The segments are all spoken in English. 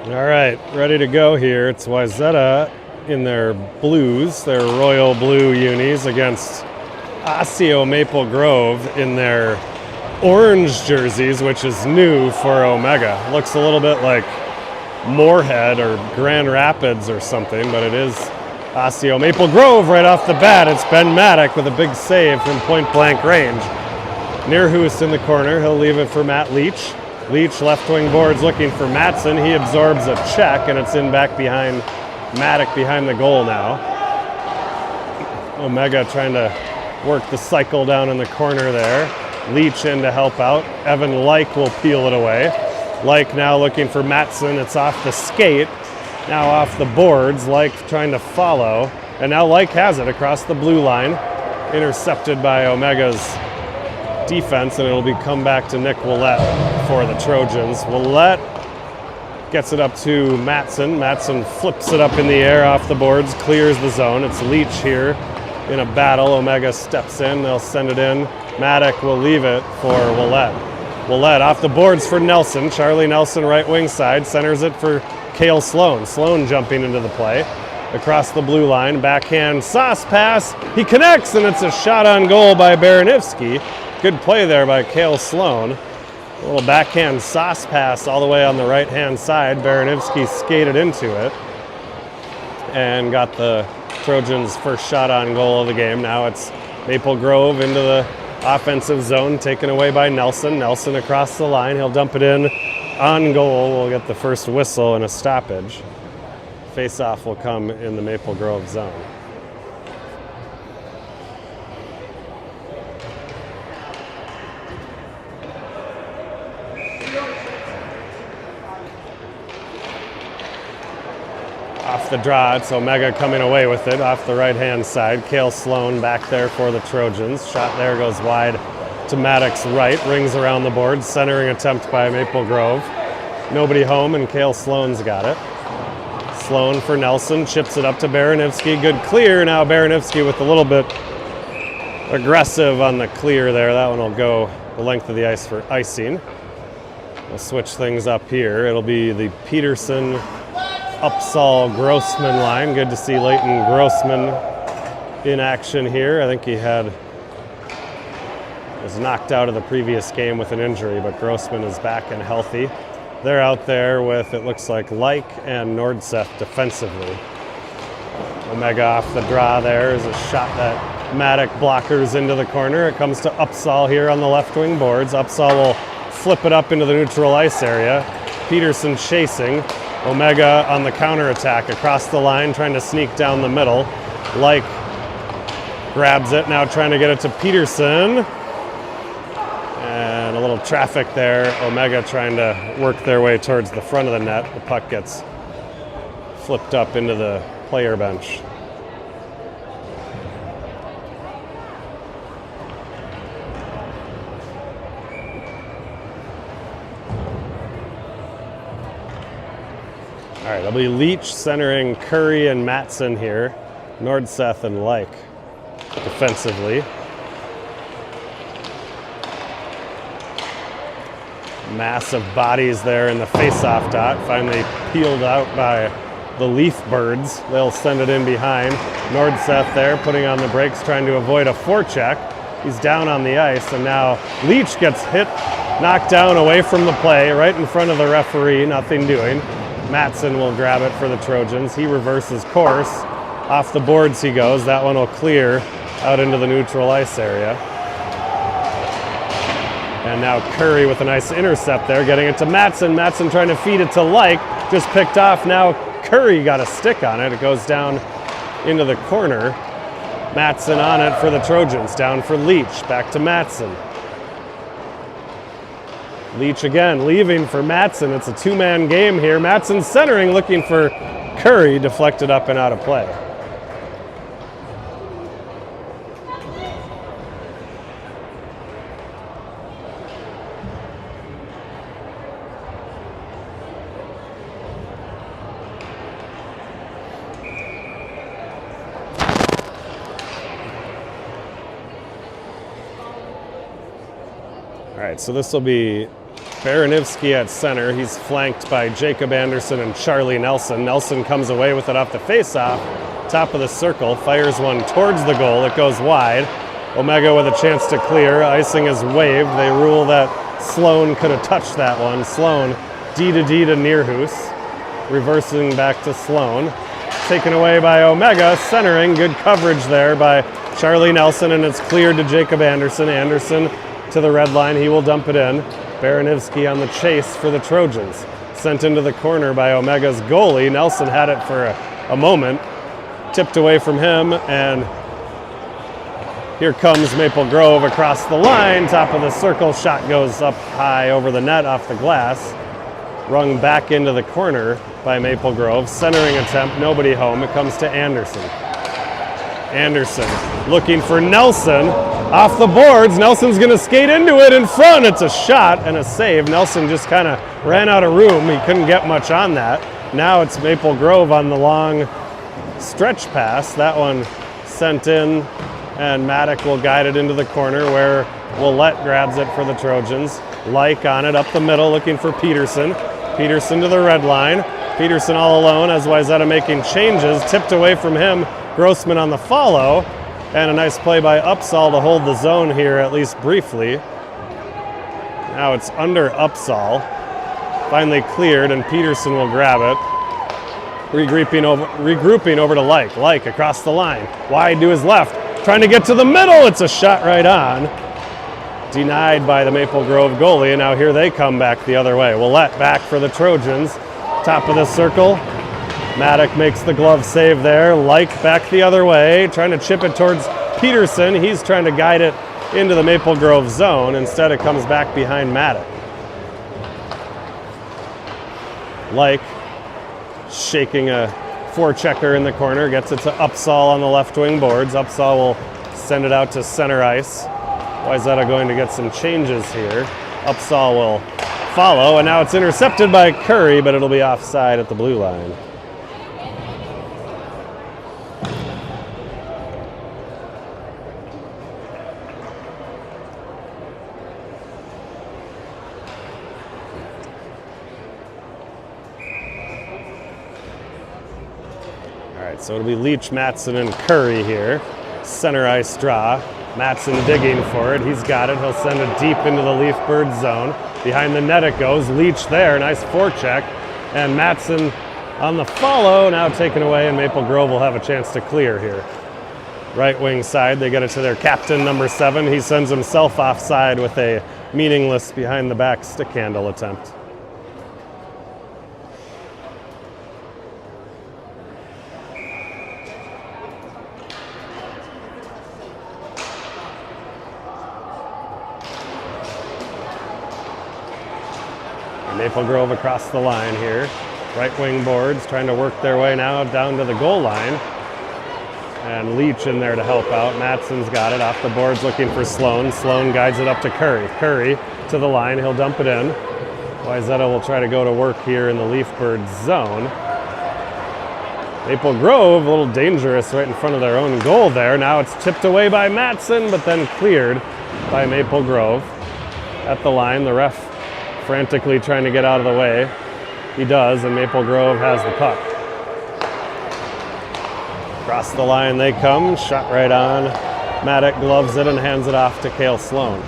All right, ready to go here. It's Wayzata in their blues, their royal blue unis, against Osseo Maple Grove in their orange jerseys, which is new for Omega. Looks a little bit like Moorhead or Grand Rapids or something, but it is Osseo Maple Grove right off the bat. It's Ben Maddock with a big save from point blank range. Nearhoos in the corner. He'll leave it for Matt Leach. Leach left wing boards looking for Matson. He absorbs a check, and it's in back behind Maddock behind the goal now. Omega trying to work the cycle down in the corner there. Leach in to help out. Evan Like will peel it away. Like now looking for Matson. It's off the skate. Now off the boards. Like trying to follow. And now Like has it across the blue line. Intercepted by Omega's defense, and it'll be come back to Nick Willett for the Trojans. Willett gets it up to Matson. Matson flips it up in the air off the boards, clears the zone. It's Leach here in a battle. Omega steps in. They'll send it in. Maddock will leave it for Willett. Willett off the boards for Nelson. Charlie Nelson right wing side. Centers it for Cale Sloan. Sloan jumping into the play. Across the blue line. Backhand sauce pass. He connects, and it's a shot on goal by Baranivsky. Good play there by Cale Sloan. A little backhand sauce pass all the way on the right-hand side. Baranivsky skated into it and got the Trojans' first shot on goal of the game. Now it's Maple Grove into the offensive zone, taken away by Nelson. Nelson across the line. He'll dump it in on goal. We'll get the first whistle and a stoppage. Face-off will come in the Maple Grove zone. Off the draw, it's Omega coming away with it off the right-hand side. Cale Sloan back there for the Trojans. Shot there goes wide to Maddock's right. Rings around the board. Centering attempt by Maple Grove. Nobody home, and Cale Sloan's got it. Sloan for Nelson. Chips it up to Baranivsky. Good clear. Now Baranivsky with a little bit aggressive on the clear there. That one will go the length of the ice for icing. We'll switch things up here. It'll be the Peterson Upsall Grossman line. Good to see Leighton Grossman in action here. I think he was knocked out of the previous game with an injury, but Grossman is back and healthy. They're out there with, it looks like and Nordseth defensively. Omega off the draw there is a shot that Maddock blockers into the corner. It comes to Upsall here on the left wing boards. Upsall will flip it up into the neutral ice area. Peterson chasing. Omega on the counterattack across the line, trying to sneak down the middle. Like grabs it, now trying to get it to Peterson. And a little traffic there. Omega trying to work their way towards the front of the net. The puck gets flipped up into the player bench. All right, it'll be Leach centering Curry and Matson here. Nordseth and Like defensively. Massive bodies there in the face-off dot. Finally peeled out by the Leaf Birds. They'll send it in behind. Nordseth there putting on the brakes, trying to avoid a forecheck. He's down on the ice, and now Leach gets hit, knocked down away from the play, right in front of the referee, nothing doing. Matson will grab it for the Trojans. He reverses course. Off the boards he goes. That one will clear out into the neutral ice area. And now Curry with a nice intercept there, getting it to Matson. Matson trying to feed it to Like. Just picked off. Now Curry got a stick on it. It goes down into the corner. Matson on it for the Trojans. Down for Leach. Back to Matson. Leach again, leaving for Matson. It's a two-man game here. Matson centering, looking for Curry, deflected up and out of play. All right, so this will be Baranivsky at center. He's flanked by Jacob Anderson and Charlie Nelson. Nelson comes away with it off the face-off. Top of the circle, fires one towards the goal. It goes wide. Omega with a chance to clear. Icing is waved. They rule that Sloan could have touched that one. Sloan, D to Nearhoos. Reversing back to Sloan. Taken away by Omega. Centering. Good coverage there by Charlie Nelson, and it's cleared to Jacob Anderson. Anderson to the red line. He will dump it in. Baranivsky on the chase for the Trojans. Sent into the corner by Omega's goalie. Nelson had it for a moment. Tipped away from him, and here comes Maple Grove across the line. Top of the circle. Shot goes up high over the net off the glass. Rung back into the corner by Maple Grove. Centering attempt. Nobody home. It comes to Anderson. Anderson looking for Nelson. Off the boards, Nelson's going to skate into it in front. It's a shot and a save. Nelson just kind of ran out of room. He couldn't get much on that. Now it's Maple Grove on the long stretch pass. That one sent in, and Maddock will guide it into the corner where Willette grabs it for the Trojans. Like on it up the middle looking for Peterson. Peterson to the red line. Peterson all alone as Wayzata making changes. Tipped away from him. Grossman on the follow. And a nice play by Upsall to hold the zone here, at least briefly. Now it's under Upsall. Finally cleared, and Peterson will grab it. Regrouping over to Like. Like across the line. Wide to his left. Trying to get to the middle. It's a shot right on. Denied by the Maple Grove goalie, and now here they come back the other way. Willette back for the Trojans. Top of the circle. Maddock makes the glove save there. Like back the other way, trying to chip it towards Peterson. He's trying to guide it into the Maple Grove zone. Instead, it comes back behind Maddock. Like shaking a forechecker in the corner, gets it to Upsall on the left wing boards. Upsall will send it out to center ice. Wayzata going to get some changes here. Upsall will follow, and now it's intercepted by Curry, but it'll be offside at the blue line. So it'll be Leach, Matson, and Curry here. Center ice draw. Matson digging for it. He's got it. He'll send it deep into the Leafbird zone. Behind the net it goes. Leach there. Nice forecheck. And Matson on the follow. Now taken away, and Maple Grove will have a chance to clear here. Right wing side. They get it to their captain, number 7. He sends himself offside with a meaningless behind the back stick handle attempt. Maple Grove across the line here. Right wing boards trying to work their way now down to the goal line. And Leach in there to help out. Matson's got it off the boards looking for Sloan. Sloan guides it up to Curry. Curry to the line. He'll dump it in. Wayzata will try to go to work here in the Leafbird zone. Maple Grove a little dangerous right in front of their own goal there. Now it's tipped away by Matson, but then cleared by Maple Grove. At the line, the ref frantically trying to get out of the way. He does, and Maple Grove has the puck. Across the line they come, shot right on. Maddock gloves it and hands it off to Cale Sloan.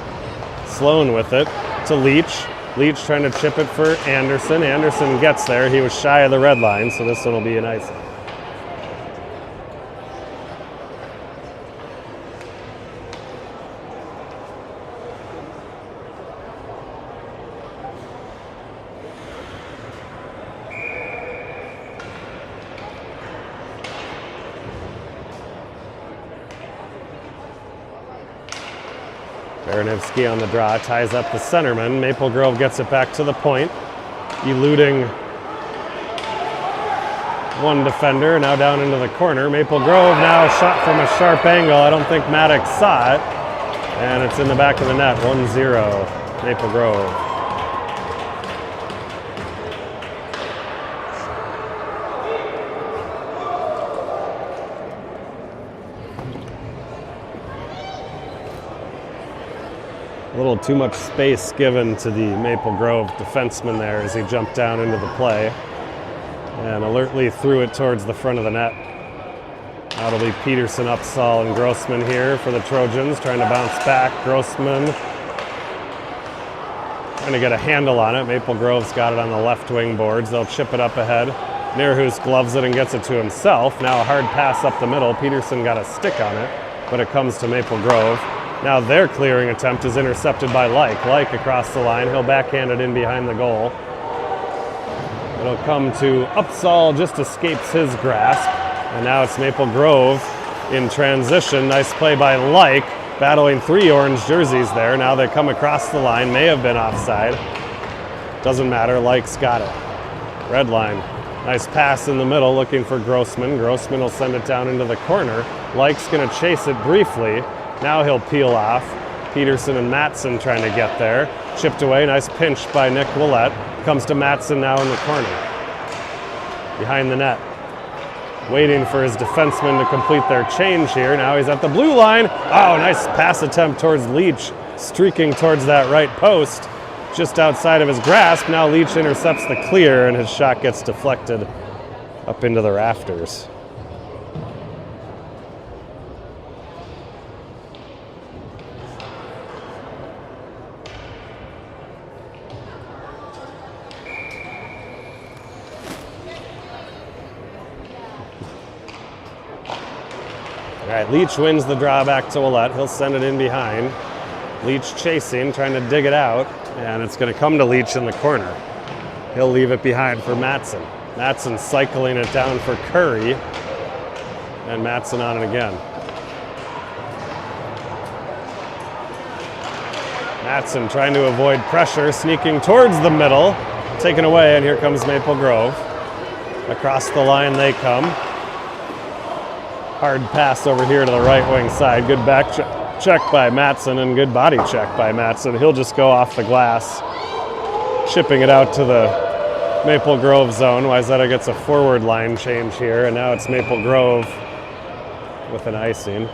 Sloan with it to Leach. Leach trying to chip it for Anderson. Anderson gets there. He was shy of the red line, so this one will be an icing. Baranivsky on the draw, ties up the centerman. Maple Grove gets it back to the point, eluding one defender, now down into the corner. Maple Grove now shot from a sharp angle. I don't think Maddox saw it, and it's in the back of the net, 1-0, Maple Grove. A little too much space given to the Maple Grove defenseman there as he jumped down into the play and alertly threw it towards the front of the net. That'll be Peterson, Upsall, and Grossman here for the Trojans, trying to bounce back. Grossman trying to get a handle on it. Maple Grove's got it on the left wing boards. They'll chip it up ahead. Neerhus gloves it and gets it to himself. Now a hard pass up the middle. Peterson got a stick on it, but it comes to Maple Grove. Now their clearing attempt is intercepted by Like. Like across the line. He'll backhand it in behind the goal. It'll come to Upsall, just escapes his grasp. And now it's Maple Grove in transition. Nice play by Like, battling 3 orange jerseys there. Now they come across the line. May have been offside. Doesn't matter. Like's got it. Red line. Nice pass in the middle, looking for Grossman. Grossman will send it down into the corner. Like's going to chase it briefly. Now he'll peel off. Peterson and Matson trying to get there. Chipped away, nice pinch by Nick Willett. Comes to Matson now in the corner. Behind the net. Waiting for his defenseman to complete their change here. Now he's at the blue line. Oh, nice pass attempt towards Leach. Streaking towards that right post. Just outside of his grasp. Now Leach intercepts the clear and his shot gets deflected up into the rafters. All right, Leach wins the draw back to Willett. He'll send it in behind. Leach chasing, trying to dig it out, and it's going to come to Leach in the corner. He'll leave it behind for Matson. Matson cycling it down for Curry, and Matson on it again. Matson trying to avoid pressure, sneaking towards the middle, taken away, and here comes Maple Grove. Across the line they come. Hard pass over here to the right wing side. Good back check by Matson and good body check by Matson. He'll just go off the glass, chipping it out to the Maple Grove zone. Wayzata gets a forward line change here, and now it's Maple Grove with an icing.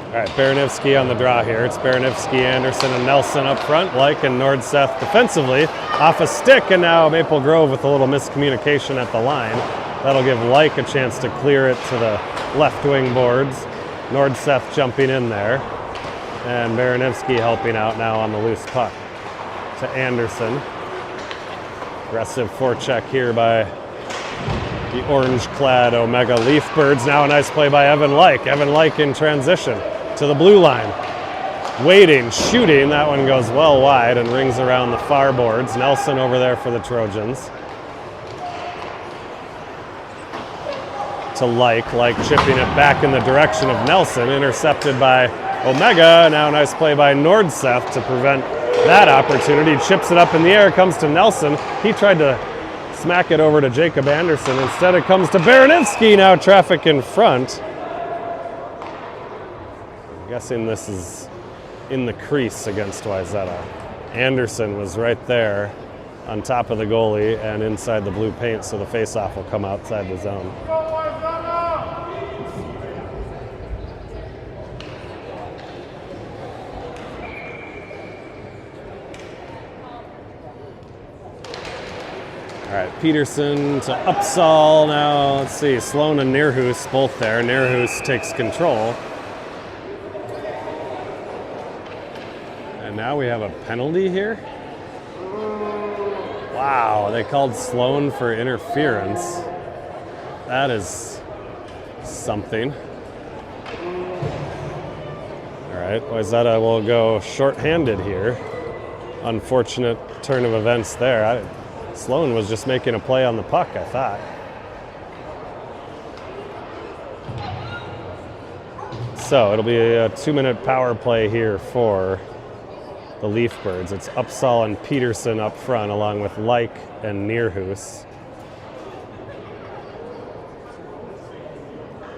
All right, Baranivsky on the draw here. It's Baranivsky, Anderson, and Nelson up front. Like and Nordseth defensively. Off a stick, and now Maple Grove with a little miscommunication at the line. That'll give Like a chance to clear it to the left wing boards. Nordseth jumping in there. And Baranivsky helping out now on the loose puck to Anderson. Aggressive forecheck here by the orange-clad Omega Leafbirds. Now a nice play by Evan Like. Evan Like in transition to the blue line. Waiting, shooting. That one goes well wide and rings around the far boards. Nelson over there for the Trojans. To Like chipping it back in the direction of Nelson. Intercepted by Omega. Now a nice play by Nordseth to prevent that opportunity. Chips it up in the air, comes to Nelson. He tried to smack it over to Jacob Anderson. Instead it comes to Baranivsky. Now traffic in front. I'm guessing this is in the crease against Wayzata. Anderson was right there on top of the goalie and inside the blue paint, so the face-off will come outside the zone. All right, Peterson to Upsall. Now, let's see, Sloan and Neerhus both there. Neerhus takes control. And now we have a penalty here. Wow, they called Sloan for interference. That is something. All right, Wayzata will go shorthanded here. Unfortunate turn of events there. Sloan was just making a play on the puck, I thought. So it'll be a 2-minute power play here for the Leafbirds. It's Upsall and Peterson up front, along with Like and Neerhus.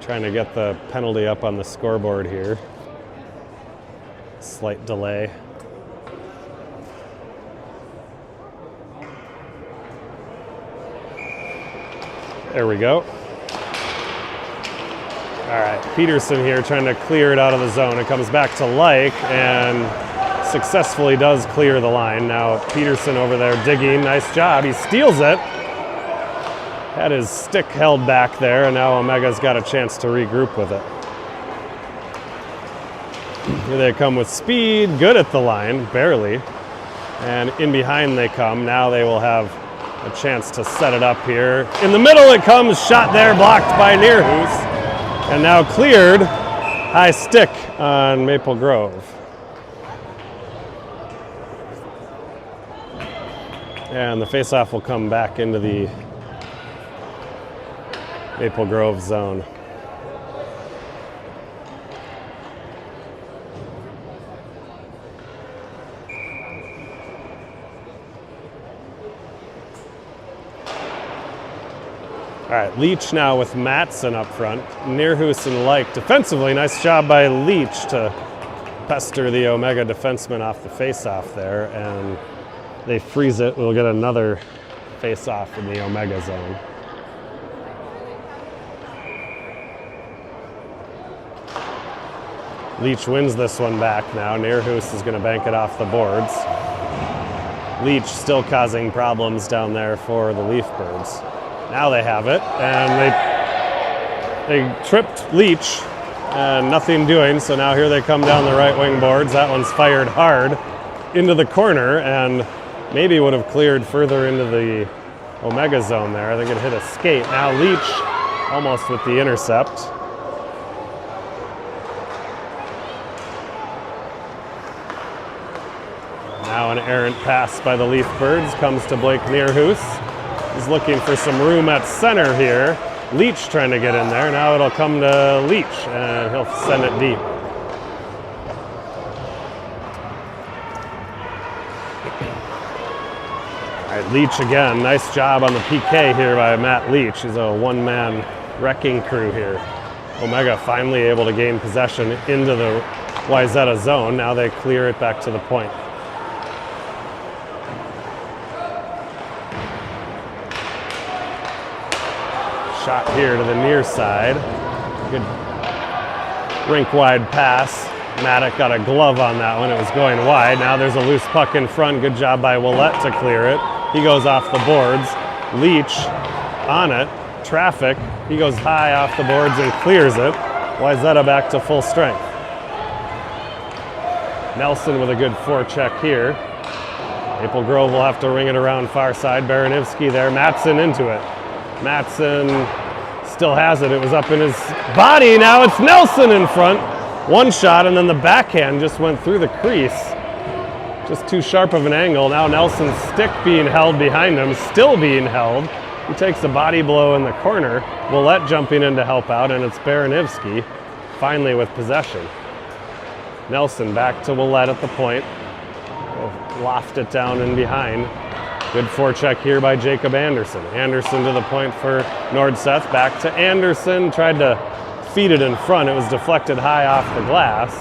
trying to get the penalty up on the scoreboard here. Slight delay. There we go. All right, Peterson here trying to clear it out of the zone. It comes back to Like and successfully does clear the line. Now Peterson over there digging, nice job. He steals it. Had his stick held back there, and now Omega's got a chance to regroup with it. Here they come with speed, good at the line, barely. And in behind they come. Now they will have a chance to set it up here. In the middle it comes, shot there, blocked by Neerhoos. And now cleared, high stick on Maple Grove. And the faceoff will come back into the Maple Grove zone. All right, Leach now with Matson up front. Neerhoos and Like defensively. Nice job by Leach to pester the Omega defenseman off the face-off there, and they freeze it. We'll get another face-off in the Omega zone. Leach wins this one back now. Neerhoos is going to bank it off the boards. Leach still causing problems down there for the Leaf Birds. Now they have it, and they tripped Leach, and nothing doing, so now here they come down the right wing boards. That one's fired hard into the corner, and maybe would have cleared further into the Omega zone there. I think it hit a skate. Now Leach almost with the intercept. Now an errant pass by the Leaf Birds comes to Blake Neerhoos. He's looking for some room at center here. Leach trying to get in there. Now it'll come to Leach, and he'll send it deep. All right, Leach again. Nice job on the PK here by Matt Leach. He's a one-man wrecking crew here. Omega finally able to gain possession into the Wayzata zone. Now they clear it back to the point. Shot here to the near side. Good rink-wide pass. Maddock got a glove on that one. It was going wide. Now there's a loose puck in front. Good job by Willett to clear it. He goes off the boards. Leach on it. Traffic. He goes high off the boards and clears it. Wayzata back to full strength. Nelson with a good forecheck here. Maple Grove will have to ring it around far side. Baranivsky there. Matson into it. Matson still has it. It was up in his body. Now it's Nelson in front. One shot, and then the backhand just went through the crease. Just too sharp of an angle. Now Nelson's stick being held behind him, still being held. He takes a body blow in the corner. Willett jumping in to help out, and it's Baranivsky finally with possession. Nelson back to Willett at the point. He'll loft it down in behind. Good forecheck here by Jacob Anderson. Anderson to the point for Nordseth. Back to Anderson. Tried to feed it in front. It was deflected high off the glass.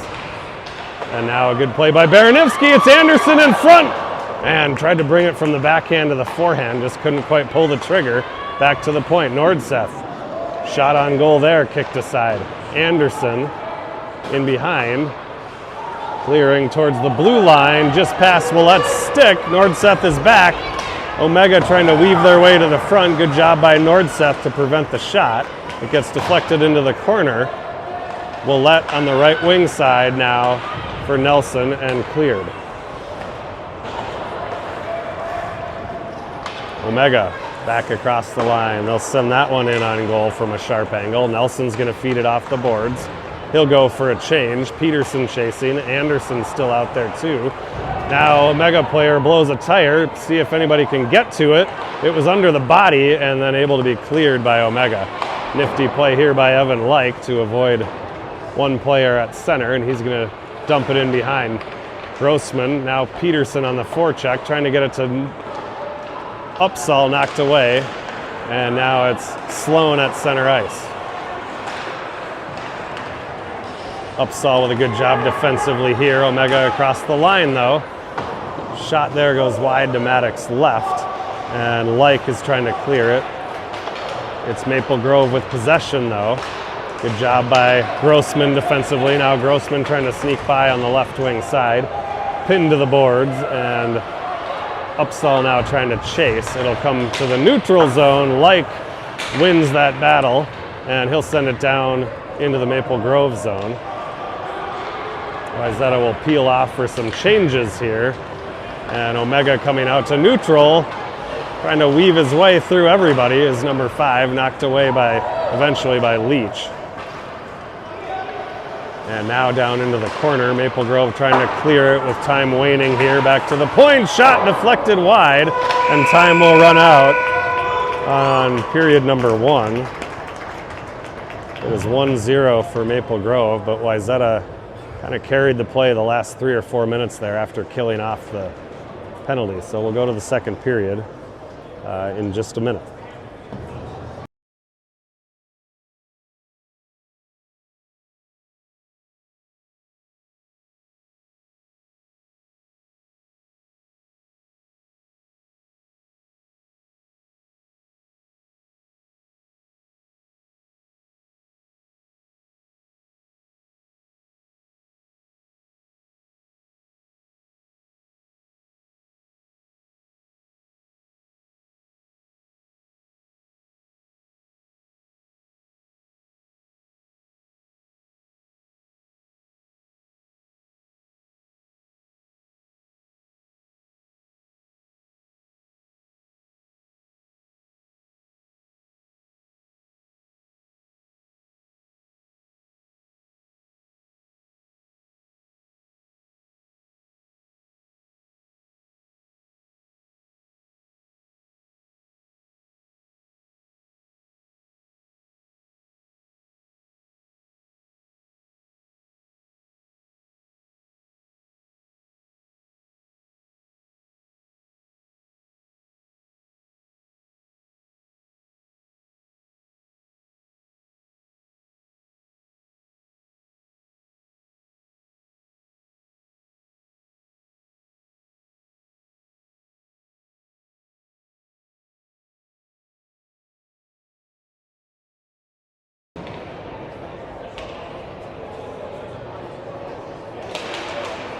And now a good play by Baranivsky. It's Anderson in front. And tried to bring it from the backhand to the forehand. Just couldn't quite pull the trigger. Back to the point. Nordseth. Shot on goal there. Kicked aside. Anderson in behind. Clearing towards the blue line. Just past Willett's stick. Nordseth is back. Omega trying to weave their way to the front. Good job by Nordseth to prevent the shot. It gets deflected into the corner. Willett on the right wing side now for Nelson, and cleared. Omega back across the line. They'll send that one in on goal from a sharp angle. Nelson's going to feed it off the boards. He'll go for a change. Peterson chasing. Anderson still out there too. Now Omega player blows a tire. See if anybody can get to it. It was under the body and then able to be cleared by Omega. Nifty play here by Evan Like to avoid one player at center, and he's going to dump it in behind Grossman. Now Peterson on the forecheck, trying to get it to Upsall, knocked away. And now it's Sloan at center ice. Upsall with a good job defensively here. Omega across the line though. Shot there goes wide to Maddox left, and Like is trying to clear it. It's Maple Grove with possession though. Good job by Grossman defensively. Now Grossman trying to sneak by on the left wing side. Pinned to the boards, and Upsall now trying to chase. It'll come to the neutral zone. Like wins that battle, and he'll send it down into the Maple Grove zone. Wayzata will peel off for some changes here. And Omega coming out to neutral, trying to weave his way through everybody, is number 5, knocked away eventually by Leach. And now down into the corner, Maple Grove trying to clear it with time waning here. Back to the point, shot deflected wide, and time will run out on period number 1. It is 1-0 for Maple Grove, but Wayzata kind of carried the play the last 3 or 4 minutes there after killing off the penalty. So we'll go to the second period in just a minute.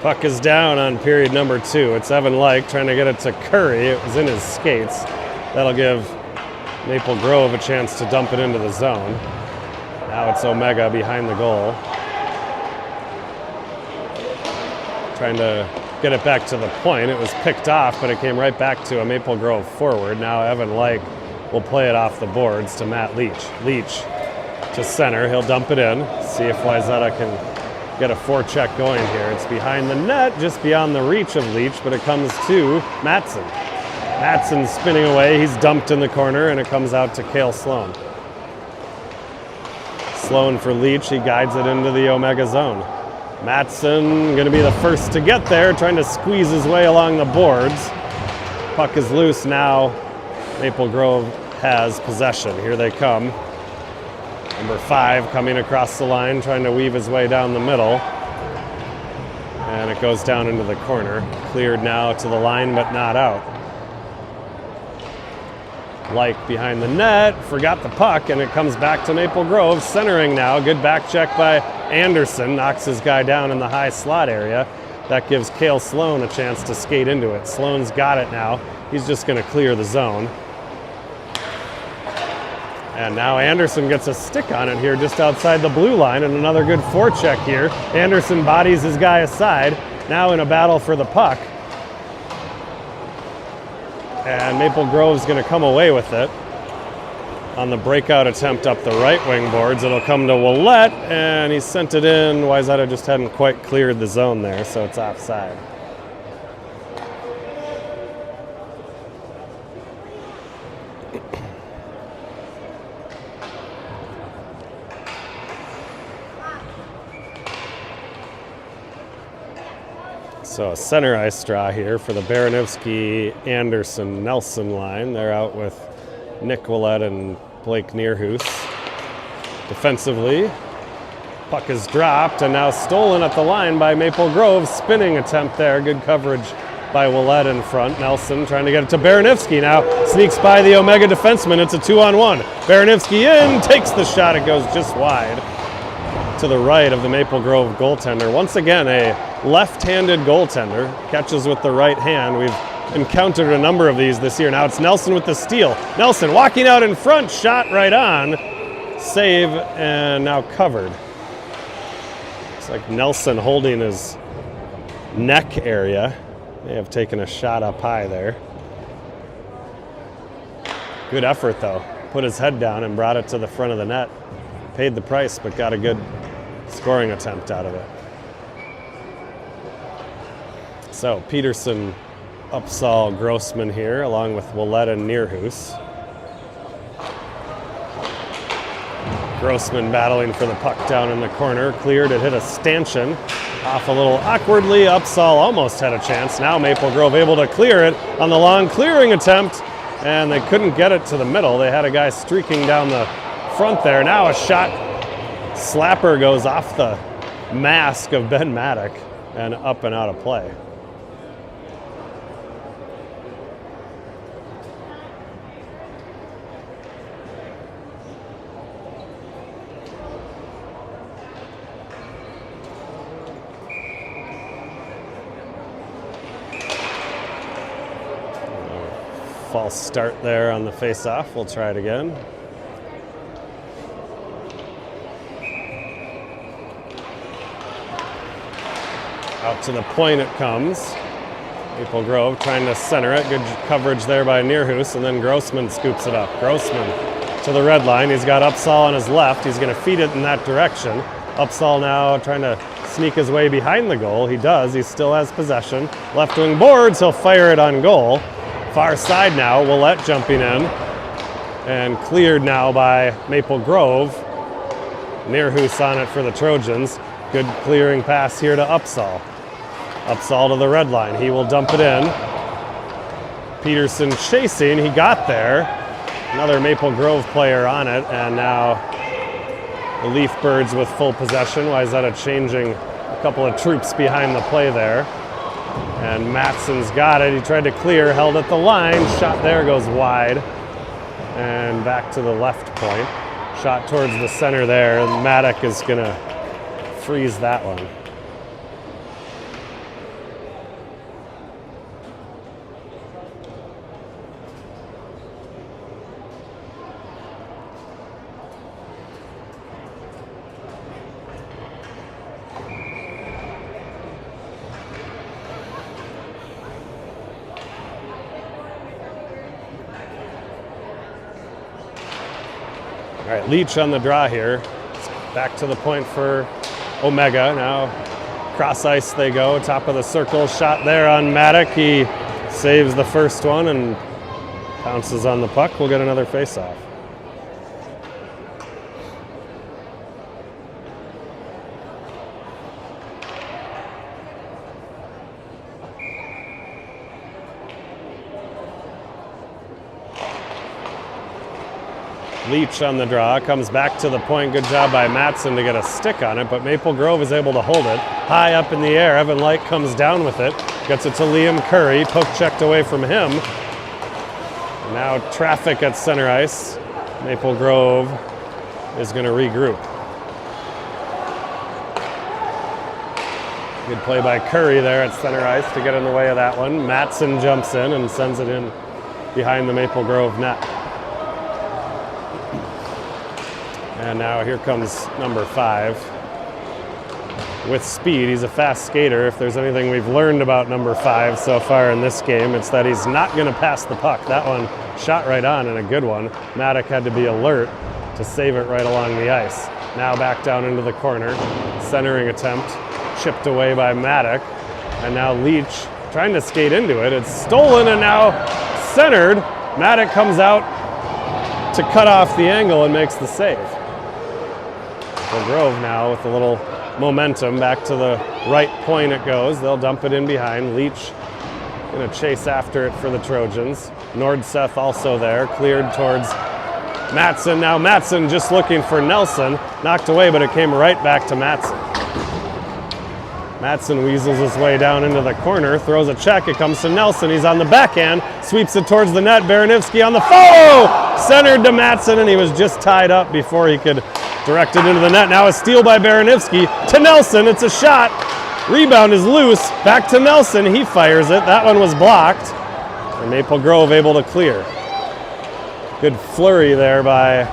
Puck is down on period number 2. It's Evan Like trying to get it to Curry. It was in his skates. That'll give Maple Grove a chance to dump it into the zone. Now it's Omega behind the goal. Trying to get it back to the point. It was picked off, but it came right back to a Maple Grove forward. Now Evan Like will play it off the boards to Matt Leach. Leach to center. He'll dump it in. See if Wayzata can get a forecheck going here. It's behind the net, just beyond the reach of Leach, but it comes to Matson. Matson spinning away. He's dumped in the corner, and it comes out to Cale Sloan. Sloan for Leach. He guides it into the Omega zone. Matson going to be the first to get there, trying to squeeze his way along the boards. Puck is loose now. Maple Grove has possession. Here they come. Number 5 coming across the line, trying to weave his way down the middle. And it goes down into the corner. Cleared now to the line, but not out. Like behind the net, forgot the puck, and it comes back to Maple Grove. Centering now, good back check by Anderson. Knocks his guy down in the high slot area. That gives Cale Sloan a chance to skate into it. Sloan's got it now. He's just going to clear the zone. And now Anderson gets a stick on it here just outside the blue line, and another good forecheck here. Anderson bodies his guy aside, now in a battle for the puck. And Maple Grove's going to come away with it. On the breakout attempt up the right wing boards, it'll come to Willett, and he sent it in. Wayzata just hadn't quite cleared the zone there, so it's offside. So a center ice straw here for the Baranowski-Anderson-Nelson line. They're out with Nick Willett and Blake Neerhoos. Defensively, Puck is dropped and now stolen at the line by Maple Grove. Spinning attempt there. Good coverage by Willett in front. Nelson trying to get it to Baranivsky now. Sneaks by the Omega defenseman. It's a 2-on-1. Baranivsky in, takes the shot. It goes just wide to the right of the Maple Grove goaltender. Once again, a left-handed goaltender. Catches with the right hand. We've encountered a number of these this year. Now it's Nelson with the steal. Nelson walking out in front. Shot right on. Save and now covered. It's like Nelson holding his neck area. May have taken a shot up high there. Good effort though. Put his head down and brought it to the front of the net. Paid the price, but got a good scoring attempt out of it. So Peterson, Upsall, Grossman here, along with Willett and Nierhuis. Grossman battling for the puck down in the corner. Cleared, it hit a stanchion. Off a little awkwardly. Upsall almost had a chance. Now Maple Grove able to clear it on the long clearing attempt, and they couldn't get it to the middle. They had a guy streaking down the front there. Now a shot slapper goes off the mask of Ben Maddock and up and out of play. False start there on the face-off. We'll try it again. Out to the point it comes. Maple Grove trying to center it. Good coverage there by Nierhuis, and then Grossman scoops it up. Grossman to the red line. He's got Upsall on his left. He's going to feed it in that direction. Upsall now trying to sneak his way behind the goal. He does. He still has possession. Left wing boards. He'll fire it on goal. Far side now, Willett jumping in and cleared now by Maple Grove. Nierhuis on it for the Trojans. Good clearing pass here to Upsall. Upsall to the red line. He will dump it in. Peterson chasing. He got there. Another Maple Grove player on it, and now the Leaf Birds with full possession. Wayzata changing a couple of troops behind the play there. And Matson's got it. He tried to clear, held at the line. Shot there goes wide. And back to the left point. Shot towards the center there. Maddock is going to freeze that one. All right, Leach on the draw here. Back to the point for Omega. Now cross ice they go, top of the circle. Shot there on Maddock. He saves the first one and pounces on the puck. We'll get another face-off. Leach on the draw, comes back to the point. Good job by Matson to get a stick on it, but Maple Grove is able to hold it. High up in the air, Evan Light comes down with it. Gets it to Liam Curry, poke checked away from him. Now traffic at center ice. Maple Grove is going to regroup. Good play by Curry there at center ice to get in the way of that one. Matson jumps in and sends it in behind the Maple Grove net. And now here comes number 5 with speed. He's a fast skater. If there's anything we've learned about number 5 so far in this game, it's that he's not going to pass the puck. That one shot right on, and a good one. Maddock had to be alert to save it right along the ice. Now back down into the corner. Centering attempt chipped away by Maddock. And now Leach trying to skate into it. It's stolen and now centered. Maddock comes out to cut off the angle and makes the save. Grove now with a little momentum. Back to the right point it goes. They'll dump it in behind. Leach going to chase after it for the Trojans. Nordseth also there. Cleared towards Matson, now Matson just looking for Nelson. Knocked away, but it came right back to Matson. Matson weasels his way down into the corner, throws a check, it comes to Nelson, he's on the backhand, sweeps it towards the net, Baranivsky on the follow! Centered to Matson, and he was just tied up before he could direct it into the net. Now a steal by Baranivsky to Nelson, it's a shot. Rebound is loose, back to Nelson, he fires it, that one was blocked. And Maple Grove able to clear. Good flurry there by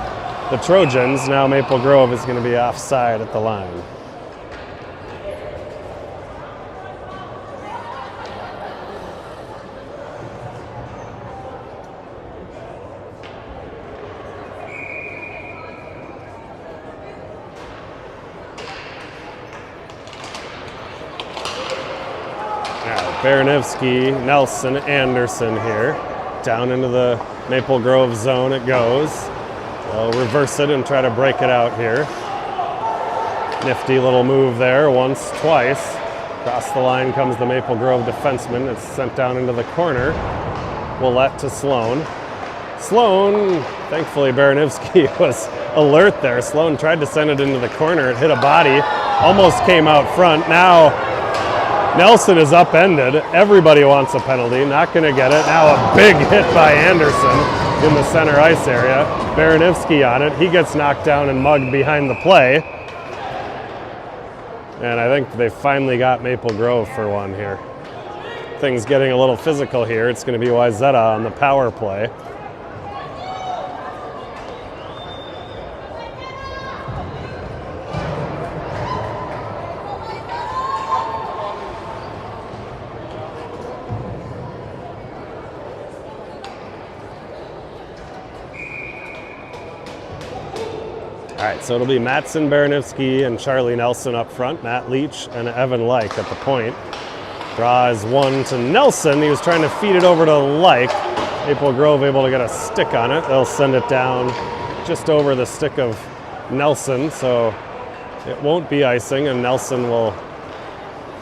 the Trojans. Now Maple Grove is going to be offside at the line. Baranivsky, Nelson, Anderson here. Down into the Maple Grove zone it goes. They'll reverse it and try to break it out here. Nifty little move there, once, twice. Across the line comes the Maple Grove defenseman. It's sent down into the corner. Willett to Sloan. Sloan, thankfully Baranivsky was alert there. Sloan tried to send it into the corner. It hit a body, almost came out front. Now Nelson is upended. Everybody wants a penalty. Not going to get it. Now a big hit by Anderson in the center ice area. Baranivsky on it. He gets knocked down and mugged behind the play. And I think they finally got Maple Grove for one here. Things getting a little physical here. It's going to be Wayzata on the power play. All right, so it'll be Matson, Baranivsky, and Charlie Nelson up front. Matt Leach and Evan Like at the point. Draws one to Nelson. He was trying to feed it over to Like. Maple Grove able to get a stick on it. They'll send it down just over the stick of Nelson, so it won't be icing, and Nelson will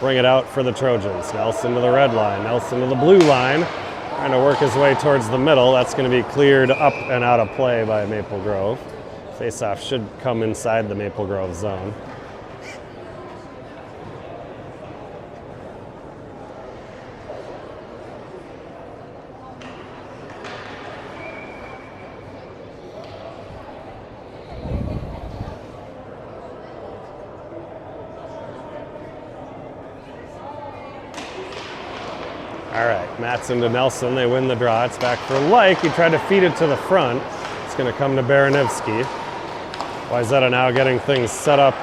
bring it out for the Trojans. Nelson to the red line, Nelson to the blue line. Trying to work his way towards the middle. That's going to be cleared up and out of play by Maple Grove. Faceoff should come inside the Maple Grove zone. All right, Matson to Nelson. They win the draw. It's back for Like. He tried to feed it to the front. It's going to come to Baranivsky. Wayzata now getting things set up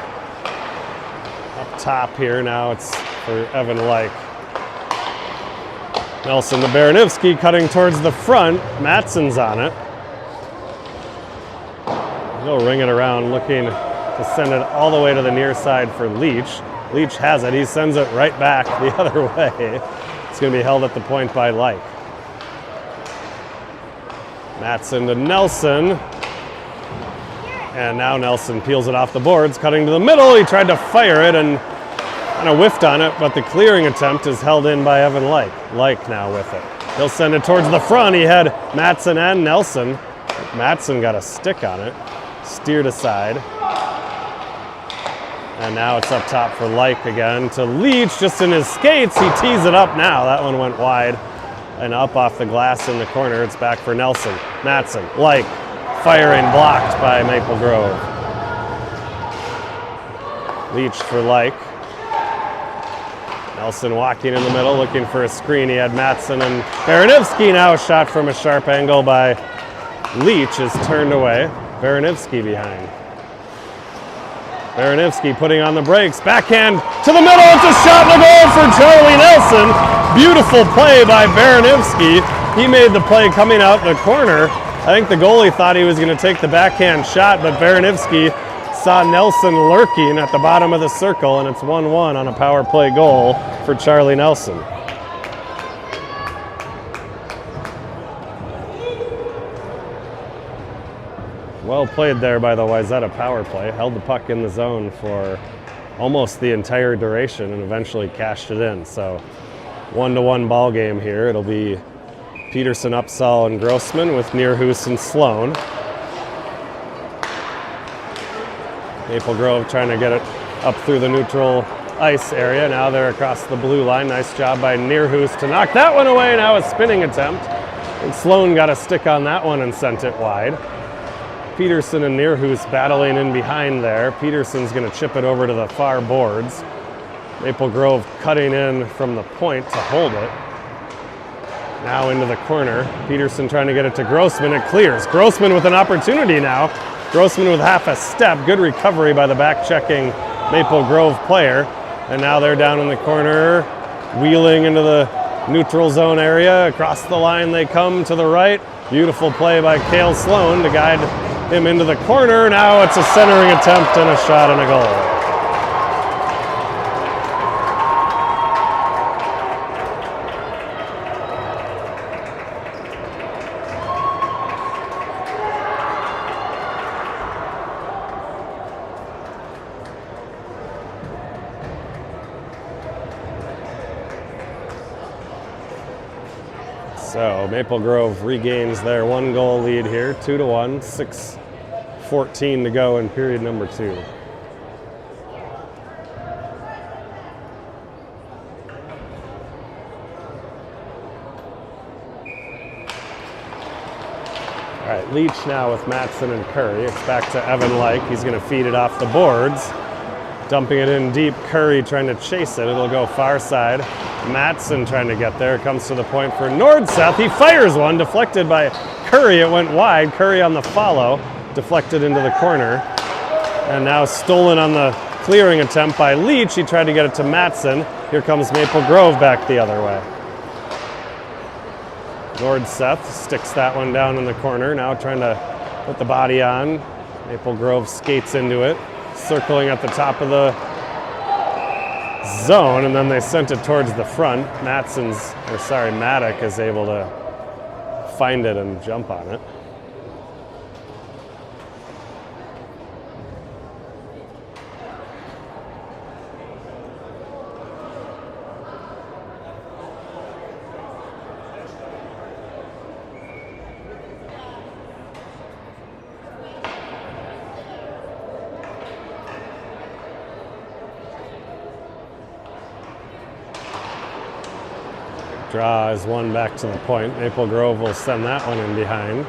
top here. Now it's for Evan Like. Nelson to Baranivsky, cutting towards the front. Matson's on it. He'll ring it around, looking to send it all the way to the near side for Leach. Leach has it. He sends it right back the other way. It's going to be held at the point by Like. Matson to Nelson. And now Nelson peels it off the boards, cutting to the middle. He tried to fire it and kind of whiffed on it, but the clearing attempt is held in by Evan Like. Like now with it. He'll send it towards the front. He had Matson and Nelson. Matson got a stick on it, steered aside. And now it's up top for Like again to Leach, just in his skates. He tees it up now. That one went wide and up off the glass in the corner. It's back for Nelson. Matson, Like. Firing blocked by Maple Grove. Leach for Like. Nelson walking in the middle, looking for a screen. He had Matson and Baranivsky. Now a shot from a sharp angle by Leach is turned away. Baranivsky behind. Baranivsky putting on the brakes. Backhand to the middle. It's a shot and a goal for Charlie Nelson. Beautiful play by Baranivsky. He made the play coming out the corner. I think the goalie thought he was going to take the backhand shot, but Baranivsky saw Nelson lurking at the bottom of the circle, and it's 1-1 on a power play goal for Charlie Nelson. Well played there by the Wayzata power play. Held the puck in the zone for almost the entire duration and eventually cashed it in. So 1-1 ball game here. It'll be Peterson, Upsall, and Grossman with Neerhus and Sloan. Maple Grove trying to get it up through the neutral ice area. Now they're across the blue line. Nice job by Neerhoos to knock that one away. Now a spinning attempt. And Sloan got a stick on that one and sent it wide. Peterson and Neerhoos battling in behind there. Peterson's going to chip it over to the far boards. Maple Grove cutting in from the point to hold it. Now into the corner. Peterson trying to get it to Grossman. It clears. Grossman with an opportunity now. Grossman with half a step. Good recovery by the back-checking Maple Grove player. And now they're down in the corner, wheeling into the neutral zone area. Across the line they come to the right. Beautiful play by Cale Sloan to guide him into the corner. Now it's a centering attempt and a shot and a goal. So Maple Grove regains their 1-goal lead here, 2-1, 6:14 to go in period number 2. All right, Leach now with Matson and Curry. It's back to Evan Like. He's going to feed it off the boards. Dumping it in deep. Curry trying to chase it. It'll go far side. Matson trying to get there. Comes to the point for Nordseth. He fires one. Deflected by Curry. It went wide. Curry on the follow. Deflected into the corner. And now stolen on the clearing attempt by Leach. He tried to get it to Matson. Here comes Maple Grove back the other way. Nordseth sticks that one down in the corner. Now trying to put the body on. Maple Grove skates into it. Circling at the top of the zone, and then they sent it towards the front. Maddock is able to find it and jump on it. Draw is one back to the point. Maple Grove will send that one in behind.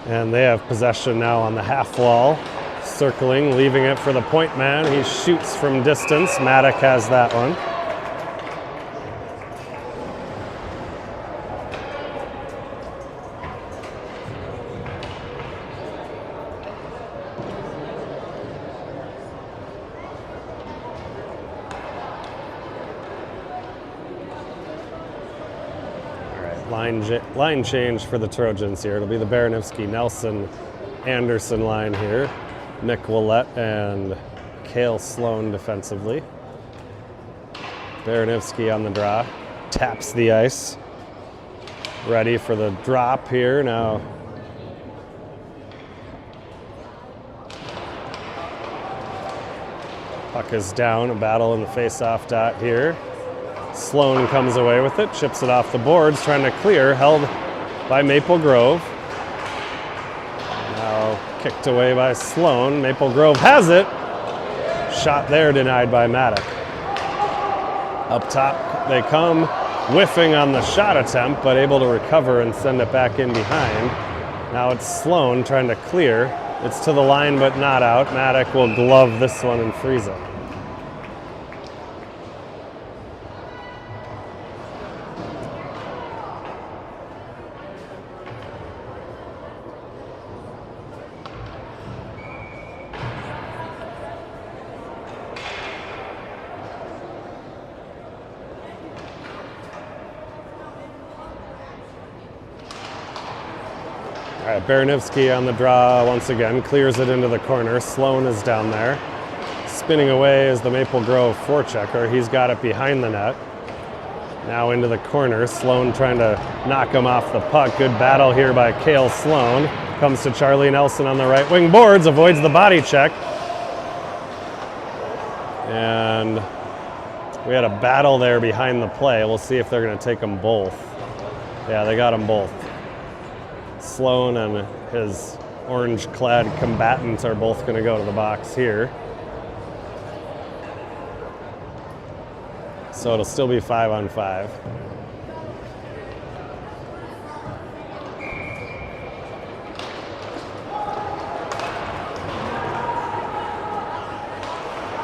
And they have possession now on the half wall. Circling, leaving it for the point man. He shoots from distance. Maddock has that one. Line change for the Trojans here. It'll be the Baranowski, Nelson, Anderson line here. Nick Willett and Cale Sloan defensively. Baranowski on the draw. Taps the ice. Ready for the drop here now. Puck is down. A battle in the face-off dot here. Sloan comes away with it, chips it off the boards, trying to clear, held by Maple Grove. Now kicked away by Sloan. Maple Grove has it. Shot there denied by Maddock. Up top they come, whiffing on the shot attempt, but able to recover and send it back in behind. Now it's Sloan trying to clear. It's to the line but not out. Maddock will glove this one and freeze it. All right, Baranowski on the draw once again, clears it into the corner. Sloan is down there. Spinning away is the Maple Grove forechecker. He's got it behind the net. Now into the corner. Sloan trying to knock him off the puck. Good battle here by Cale Sloan. Comes to Charlie Nelson on the right wing boards, avoids the body check. And we had a battle there behind the play. We'll see if they're going to take them both. Yeah, they got them both. Sloan and his orange-clad combatants are both going to go to the box here. So it'll still be 5-on-5.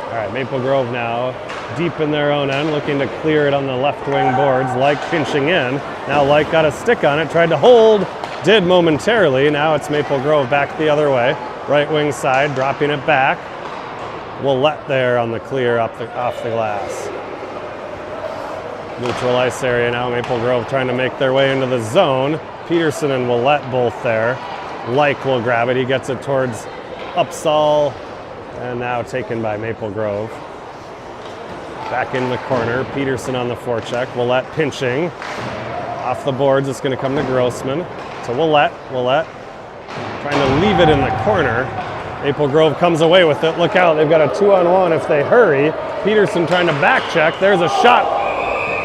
All right, Maple Grove now deep in their own end, looking to clear it on the left wing boards. Like pinching in. Now Like got a stick on it, tried to hold, did momentarily. Now it's Maple Grove back the other way. Right wing side, dropping it back. Willett there on the clear off the glass. Neutral ice area now. Maple Grove trying to make their way into the zone. Peterson and Willett both there. Like will grab it. He gets it towards Upsall, and now taken by Maple Grove. Back in the corner. Peterson on the forecheck. Willett pinching. Off the boards, it's going to come to Grossman. To Willett. Willett trying to leave it in the corner. Maple Grove comes away with it. Look out, they've got a 2-on-1 if they hurry. Peterson trying to back check. There's a shot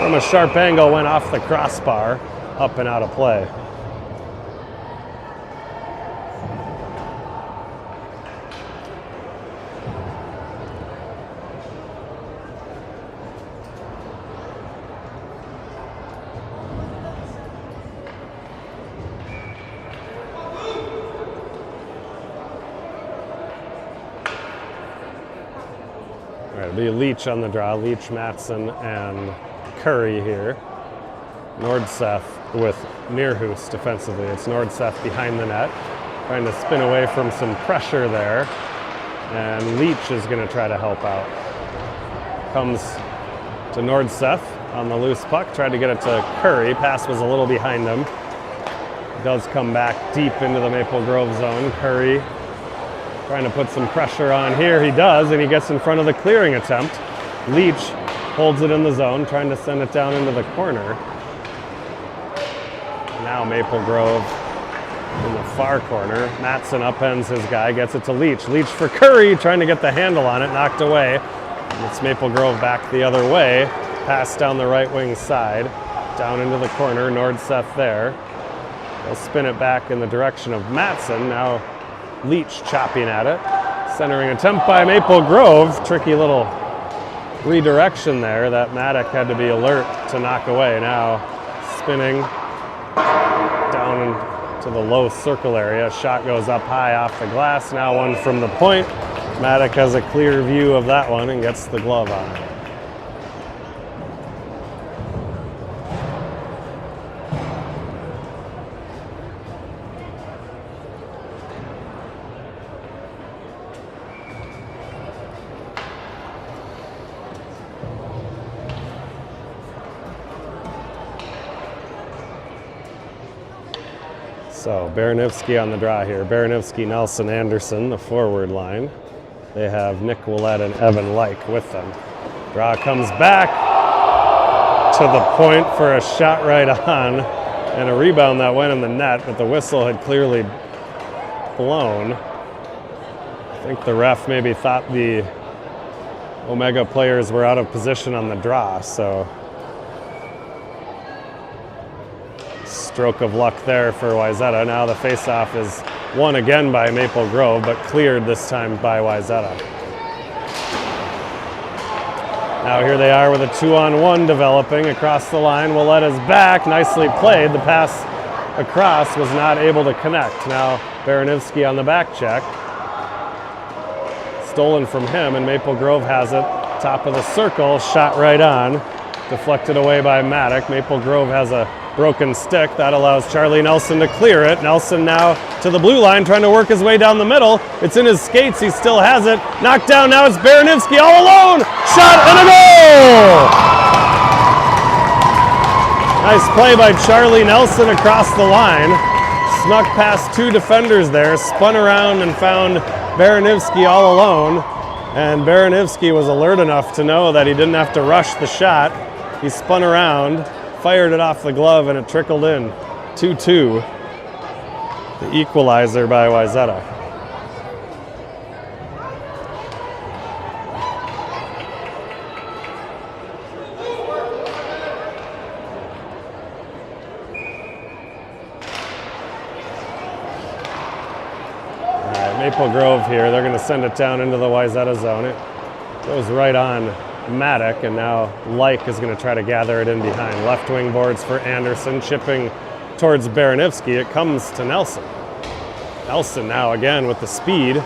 from a sharp angle, went off the crossbar, up and out of play. All right, it'll be Leach on the draw. Leach, Matson, and Curry here. Nordseth with Neerhus defensively. It's Nordseth behind the net, trying to spin away from some pressure there. And Leach is going to try to help out. Comes to Nordseth on the loose puck. Tried to get it to Curry. Pass was a little behind him. Does come back deep into the Maple Grove zone. Curry trying to put some pressure on here. He does, and he gets in front of the clearing attempt. Leach holds it in the zone, trying to send it down into the corner. Now Maple Grove in the far corner. Matson upends his guy, gets it to Leach. Leach for Curry, trying to get the handle on it, knocked away. And it's Maple Grove back the other way. Pass down the right wing side, down into the corner. Nordseth there. They'll spin it back in the direction of Matson. Now Leach chopping at it. Centering attempt by Maple Grove. Tricky little redirection there that Maddock had to be alert to knock away. Now spinning down into the low circle area. Shot goes up high off the glass. Now one from the point. Maddock has a clear view of that one and gets the glove on it. So Baranivsky on the draw here. Baranivsky, Nelson, Anderson, the forward line. They have Nick Willett and Evan Like with them. Draw comes back to the point for a shot right on and a rebound that went in the net, but the whistle had clearly blown. I think the ref maybe thought the Omega players were out of position on the draw, so stroke of luck there for Wayzata. Now the faceoff is won again by Maple Grove, but cleared this time by Wayzata. Now here they are with a 2-on-1 developing across the line. Willett is back, nicely played. The pass across was not able to connect. Now Baranivsky on the back check. Stolen from him, and Maple Grove has it. Top of the circle, shot right on. Deflected away by Maddock. Maple Grove has a broken stick. That allows Charlie Nelson to clear it. Nelson now to the blue line, trying to work his way down the middle. It's in his skates. He still has it. Knocked down. Now it's Baranivsky all alone. Shot and a goal! Nice play by Charlie Nelson across the line. Snuck past two defenders there, spun around and found Baranivsky all alone. And Baranivsky was alert enough to know that he didn't have to rush the shot. He spun around, fired it off the glove, and it trickled in. 2-2. The equalizer by Wayzata. Maple Grove here. They're going to send it down into the Wayzata zone. It goes right on Maddock, and now Like is going to try to gather it in behind. Left wing boards for Anderson, chipping towards Baranivsky. It comes to Nelson. Nelson now again with the speed,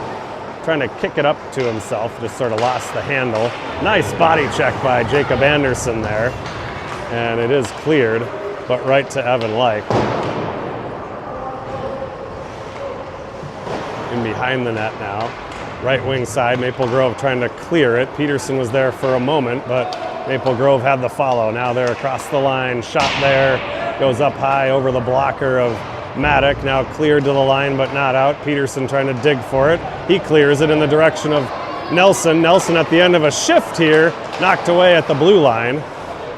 trying to kick it up to himself, just sort of lost the handle. Nice body check by Jacob Anderson there, and it is cleared, but right to Evan Like. In behind the net now. Right wing side, Maple Grove trying to clear it. Peterson was there for a moment, but Maple Grove had the follow. Now they're across the line, shot there, goes up high over the blocker of Maddock, now cleared to the line but not out. Peterson trying to dig for it. He clears it in the direction of Nelson. Nelson at the end of a shift here, knocked away at the blue line.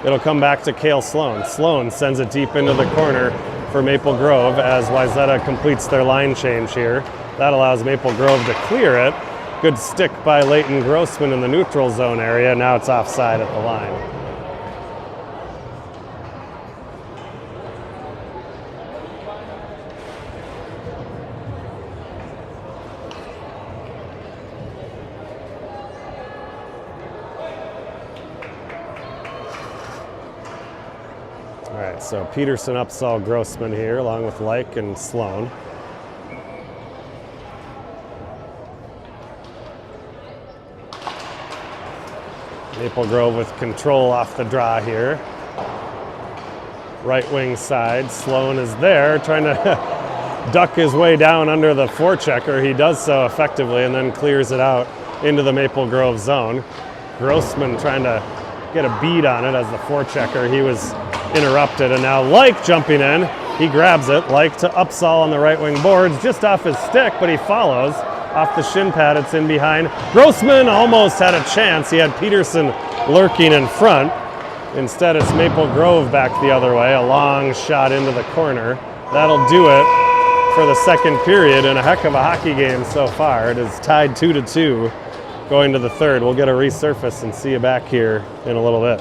It'll come back to Cale Sloan. Sloan sends it deep into the corner for Maple Grove as Wayzata completes their line change here. That allows Maple Grove to clear it. Good stick by Leighton Grossman in the neutral zone area. Now it's offside at the line. All right, so Peterson upsaw Grossman here along with Like and Sloan. Maple Grove with control off the draw here. Right wing side, Sloan is there trying to duck his way down under the forechecker. He does so effectively and then clears it out into the Maple Grove zone. Grossman trying to get a bead on it as the forechecker. He was interrupted, and now Like jumping in. He grabs it. Like to Upsall on the right wing boards, just off his stick, but he follows. Off the shin pad, it's in behind. Grossman almost had a chance. He had Peterson lurking in front. Instead, it's Maple Grove back the other way. A long shot into the corner. That'll do it for the second period, and a heck of a hockey game so far. It is tied 2-2 going to the third. We'll get a resurface and see you back here in a little bit.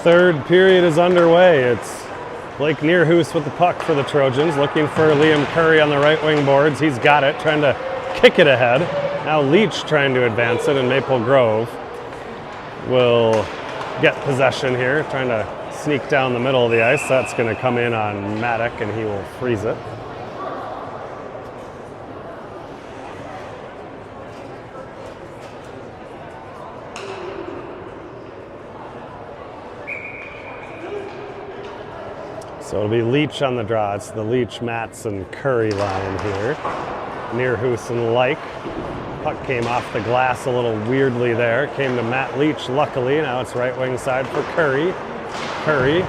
Third period is underway. It's Blake Neerhoos with the puck for the Trojans, looking for Liam Curry on the right wing boards. He's got it, trying to kick it ahead. Now Leach trying to advance it, and Maple Grove will get possession here, trying to sneak down the middle of the ice. That's going to come in on Maddock, and he will freeze it. So it'll be Leach on the draw. It's the Leach, Matson, Curry line here. Neerhoos and Like. Puck came off the glass a little weirdly there. Came to Matt Leach, luckily. Now it's right wing side for Curry. Curry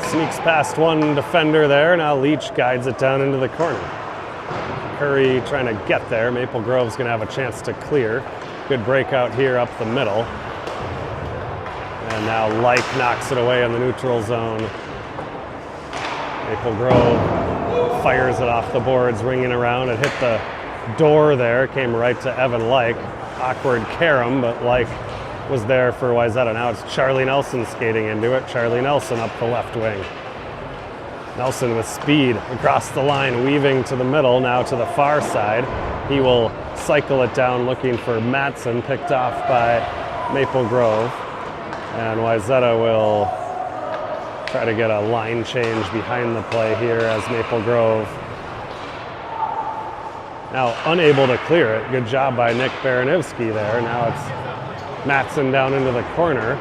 sneaks past one defender there. Now Leach guides it down into the corner. Curry trying to get there. Maple Grove's going to have a chance to clear. Good breakout here up the middle. And now Like knocks it away in the neutral zone. Maple Grove fires it off the boards, ringing around. It hit the door there, came right to Evan Like. Awkward carom, but Like was there for Wayzata. Now it's Charlie Nelson skating into it. Charlie Nelson up the left wing. Nelson with speed across the line, weaving to the middle, now to the far side. He will cycle it down, looking for Matson, picked off by Maple Grove. And Wayzata will try to get a line change behind the play here as Maple Grove now unable to clear it. Good job by Nick Baranivsky there. Now it's Matson down into the corner.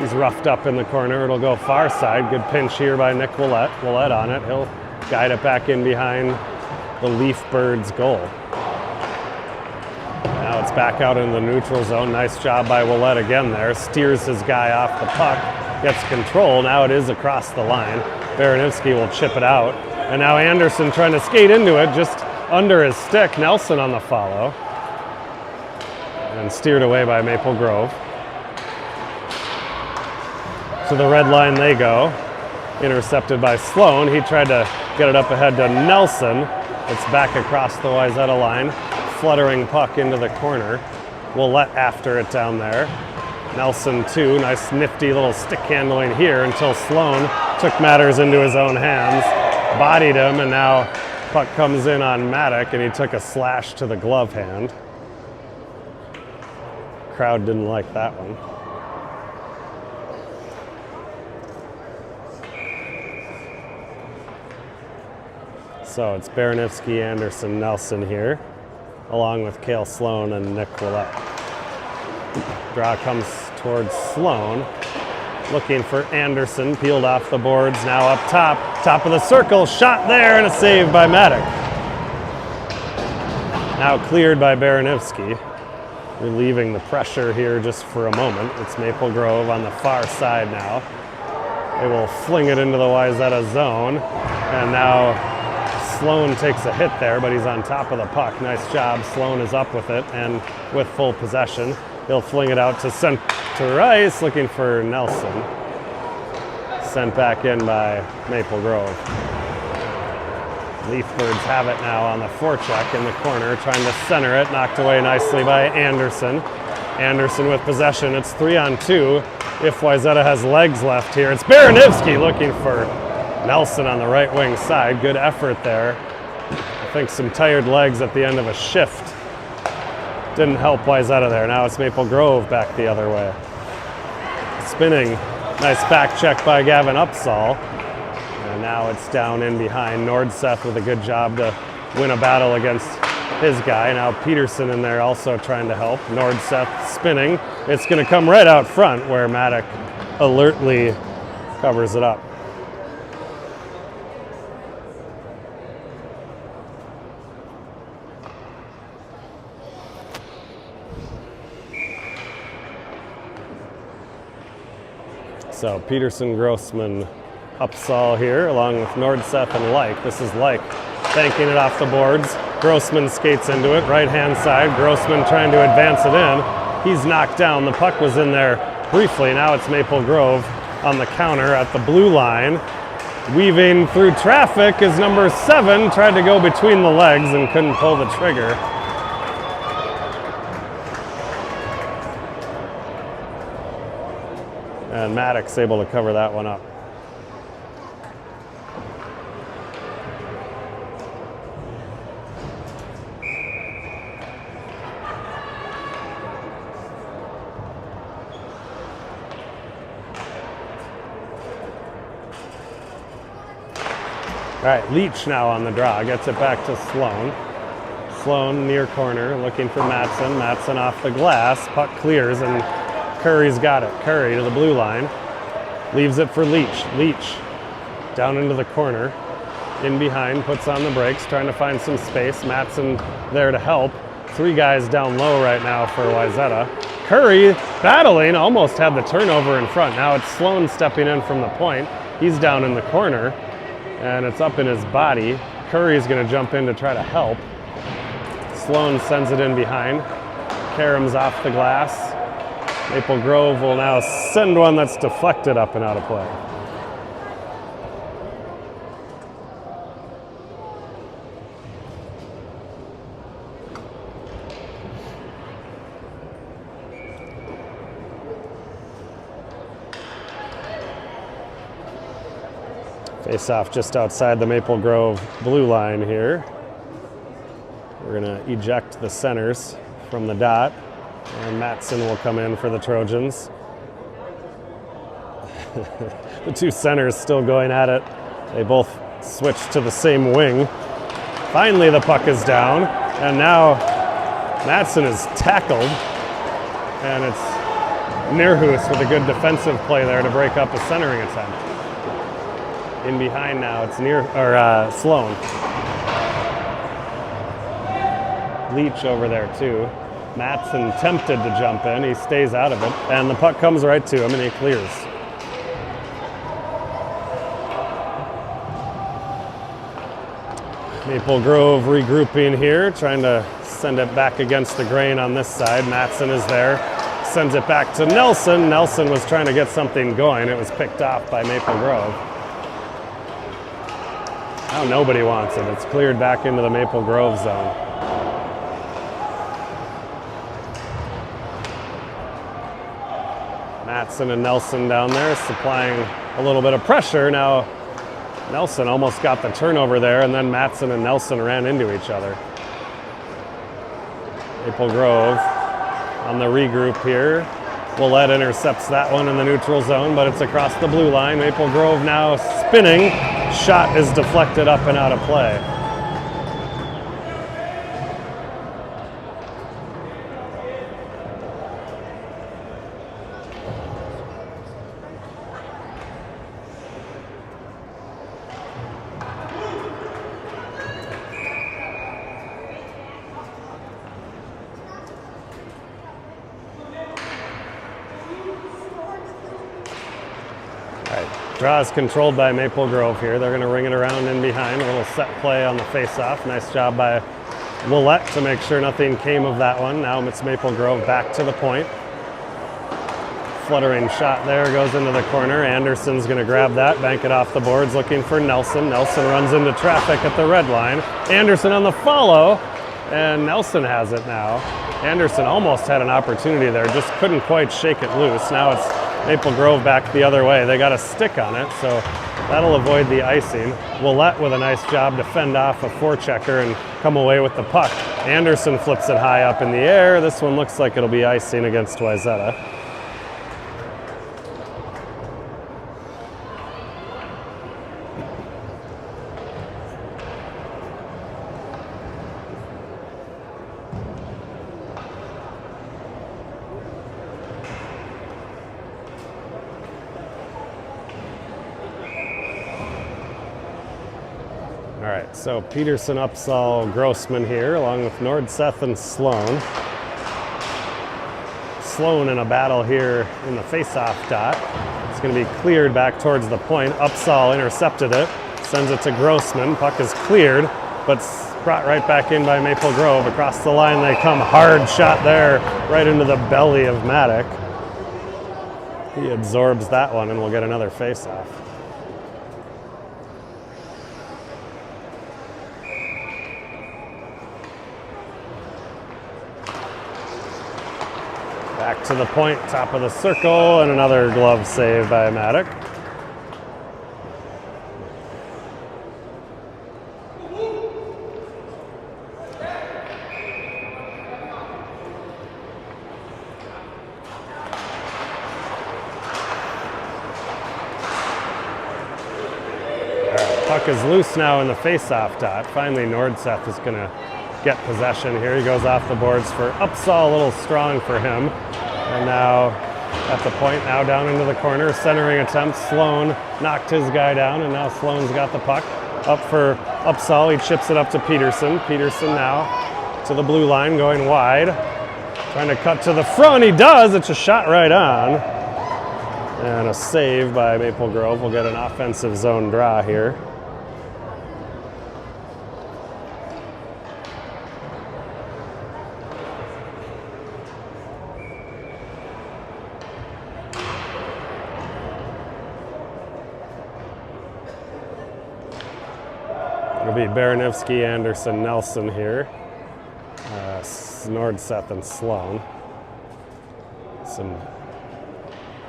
He's roughed up in the corner. It'll go far side. Good pinch here by Nick Willett. Willett on it. He'll guide it back in behind the Leaf Birds goal. Now it's back out in the neutral zone. Nice job by Willett again there. Steers his guy off the puck. Gets control. Now it is across the line. Baranivsky will chip it out. And now Anderson trying to skate into it, just under his stick. Nelson on the follow. And steered away by Maple Grove. To the red line they go. Intercepted by Sloan. He tried to get it up ahead to Nelson. It's back across the Wayzata line. Fluttering puck into the corner. Willett after it down there. Nelson too, nice nifty little stick handling here until Sloan took matters into his own hands, bodied him, and now puck comes in on Maddock, and he took a slash to the glove hand. Crowd didn't like that one. So it's Baranivsky, Anderson, Nelson here, along with Cale Sloan and Nick Willett. Draw comes towards Sloan, looking for Anderson, peeled off the boards, now up top of the circle, shot there, and a save by Maddock. Now cleared by Baranivsky, relieving the pressure here just for a moment. It's Maple Grove on the far side now. They will fling it into the Wayzata zone, and now Sloan takes a hit there, but he's on top of the puck. Nice job. Sloan is up with it, and with full possession. He'll fling it out to center ice, looking for Nelson. Sent back in by Maple Grove. Leaf Birds have it now on the forecheck in the corner, trying to center it. Knocked away nicely by Anderson. Anderson with possession. It's 3-on-2. If Wayzata has legs left here, it's Baranivsky looking for Nelson on the right wing side. Good effort there. I think some tired legs at the end of a shift didn't help Wayzata there. Now it's Maple Grove back the other way. Spinning. Nice back check by Gavin Upsall. And now it's down in behind. Nordseth with a good job to win a battle against his guy. Now Peterson in there also trying to help. Nordseth spinning. It's going to come right out front where Maddock alertly covers it up. So Peterson, Grossman, Upsall here, along with Nordseth and Like. This is Like banking it off the boards. Grossman skates into it, right-hand side. Grossman trying to advance it in. He's knocked down. The puck was in there briefly. Now it's Maple Grove on the counter at the blue line. Weaving through traffic is number 7. Tried to go between the legs and couldn't pull the trigger. And Maddox able to cover that one up. All right, Leach now on the draw, gets it back to Sloan. Sloan near corner, looking for Matson. Matson off the glass, puck clears, and Curry's got it. Curry to the blue line, leaves it for Leach. Leach down into the corner, in behind, puts on the brakes, trying to find some space. Matson there to help. 3 guys down low right now for Wayzata. Curry battling, almost had the turnover in front. Now it's Sloan stepping in from the point. He's down in the corner, and it's up in his body. Curry's going to jump in to try to help. Sloan sends it in behind. Karam's off the glass. Maple Grove will now send one that's deflected up and out of play. Face off just outside the Maple Grove blue line here. We're going to eject the centers from the dot, and Matson will come in for the Trojans. The 2 centers still going at it. They both switch to the same wing. Finally the puck is down, and now Matson is tackled, and it's Nierhuis with a good defensive play there to break up a centering attempt. In behind now, it's Sloan. Leach over there too. Matson tempted to jump in, he stays out of it, and the puck comes right to him and he clears. Maple Grove regrouping here, trying to send it back against the grain on this side. Matson is there, sends it back to Nelson. Nelson was trying to get something going. It was picked off by Maple Grove. Now nobody wants it. It's cleared back into the Maple Grove zone. Matson and Nelson down there supplying a little bit of pressure. Now Nelson almost got the turnover there, and then Matson and Nelson ran into each other. Maple Grove on the regroup here. Willett intercepts that one in the neutral zone, but it's across the blue line. Maple Grove now spinning. Shot is deflected up and out of play. Draw is controlled by Maple Grove here. They're going to ring it around in behind. A little set play on the face-off. Nice job by Willett to make sure nothing came of that one. Now it's Maple Grove back to the point. Fluttering shot there, goes into the corner. Anderson's going to grab that, bank it off the boards, looking for Nelson. Nelson runs into traffic at the red line. Anderson on the follow, and Nelson has it now. Anderson almost had an opportunity there, just couldn't quite shake it loose. Now it's Maple Grove back the other way. They got a stick on it, so that'll avoid the icing. Willett with a nice job to fend off a forechecker and come away with the puck. Anderson flips it high up in the air. This one looks like it'll be icing against Wayzata. All right, so Peterson, Upsall, Grossman here, along with Nordseth and Sloan. Sloan in a battle here in the face-off dot. It's going to be cleared back towards the point. Upsall intercepted it, sends it to Grossman. Puck is cleared, but brought right back in by Maple Grove. Across the line they come. Hard shot there, right into the belly of Maddox. He absorbs that one, and we'll get another face-off. Back to the point, top of the circle, and another glove save by Maddock. Puck is loose now in the face-off dot. Finally, Nordseth is going to get possession here. He goes off the boards for Upsall, a little strong for him. And now at the point, now down into the corner, centering attempt. Sloan knocked his guy down, and now Sloan's got the puck. Up for Upsall, he chips it up to Peterson. Peterson now to the blue line, going wide. Trying to cut to the front, he does. It's a shot right on. And a save by Maple Grove. We'll get an offensive zone draw here. It'll be Baranivsky, Anderson, Nelson here. Nordseth and Sloan. Some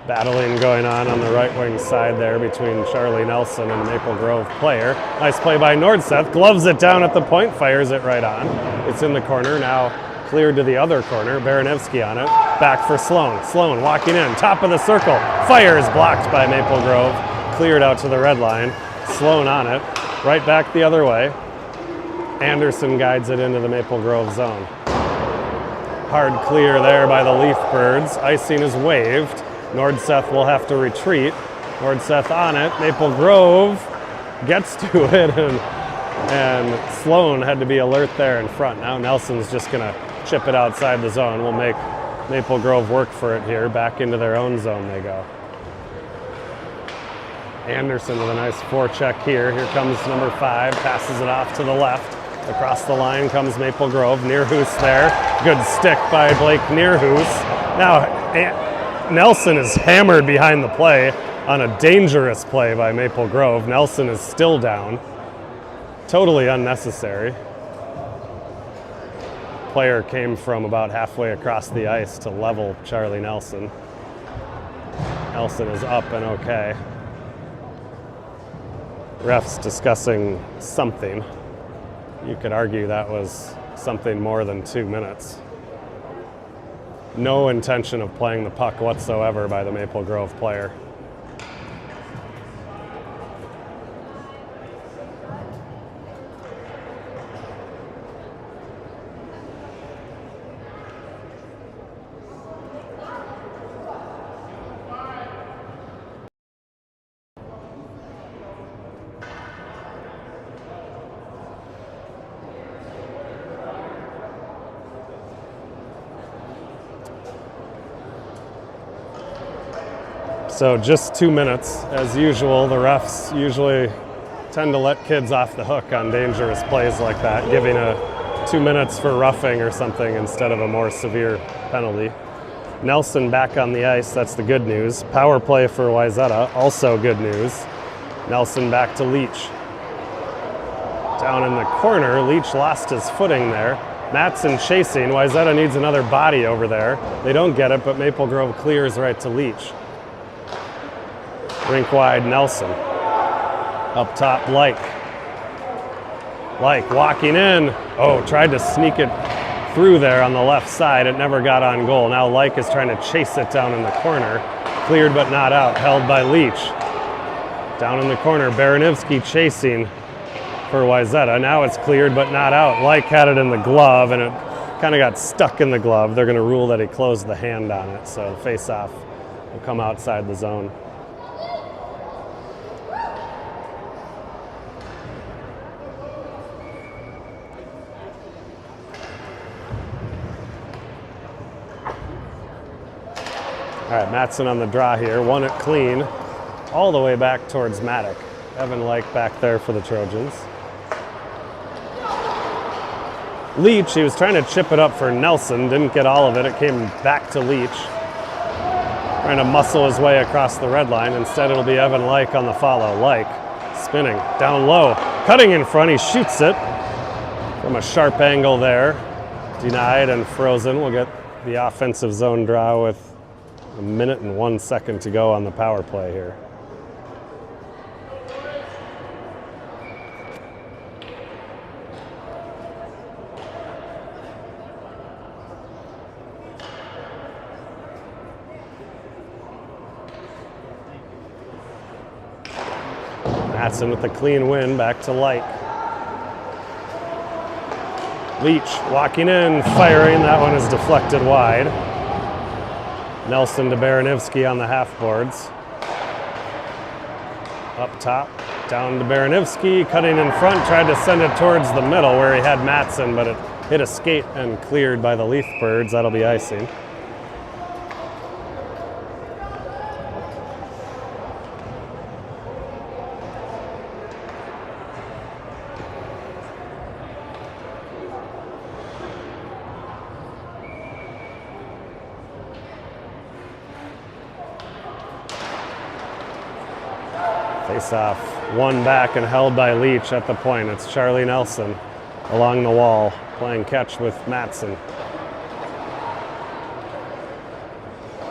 battling going on the right wing side there between Charlie Nelson and Maple Grove player. Nice play by Nordseth. Gloves it down at the point, fires it right on. It's in the corner, now cleared to the other corner. Baranivsky on it. Back for Sloan. Sloan walking in, top of the circle. Fires, blocked by Maple Grove. Cleared out to the red line. Sloan on it. Right back the other way. Anderson guides it into the Maple Grove zone. Hard clear there by the Leaf Birds. Icing is waived. Nordseth will have to retreat. Nordseth on it. Maple Grove gets to it, and Sloan had to be alert there in front. Now Nelson's just going to chip it outside the zone. We'll make Maple Grove work for it here. Back into their own zone they go. Anderson with a nice forecheck here. Here comes number 5, passes it off to the left. Across the line comes Maple Grove. Nearhoos there. Good stick by Blake Nearhoos. Now Nelson is hammered behind the play on a dangerous play by Maple Grove. Nelson is still down. Totally unnecessary. Player came from about halfway across the ice to level Charlie Nelson. Nelson is up and okay. Refs discussing something. You could argue that was something more than 2 minutes. No intention of playing the puck whatsoever by the Maple Grove player. So just 2 minutes. As usual, the refs usually tend to let kids off the hook on dangerous plays like that, giving 2 minutes for roughing or something instead of a more severe penalty. Nelson back on the ice, that's the good news. Power play for Wayzata, also good news. Nelson back to Leach. Down in the corner, Leach lost his footing there. Matson chasing, Wayzata needs another body over there. They don't get it, but Maple Grove clears right to Leach. Rink wide, Nelson. Up top, Like walking in. Oh, tried to sneak it through there on the left side. It never got on goal. Now Like is trying to chase it down in the corner. Cleared but not out, held by Leach. Down in the corner, Baranivsky chasing for Wayzata. Now it's cleared but not out. Like had it in the glove, and it kind of got stuck in the glove. They're going to rule that he closed the hand on it, so the face-off will come outside the zone. All right, Matson on the draw here, won it clean, all the way back towards Maddock. Evan Like back there for the Trojans. Leach, he was trying to chip it up for Nelson, didn't get all of it. It came back to Leach. Trying to muscle his way across the red line. Instead, it'll be Evan Like on the follow. Like, spinning, down low, cutting in front, he shoots it from a sharp angle there. Denied and frozen. We'll get the offensive zone draw with A minute and 1 second to go on the power play here. Matson with the clean win, back to Like. Leach walking in, firing, that one is deflected wide. Nelson to Baranivsky on the half boards. Up top, down to Baranivsky, cutting in front, tried to send it towards the middle where he had Matson, but it hit a skate and cleared by the Leaf Birds. That'll be icing. Face-off, one back and held by Leach at the point. It's Charlie Nelson along the wall, playing catch with Matson.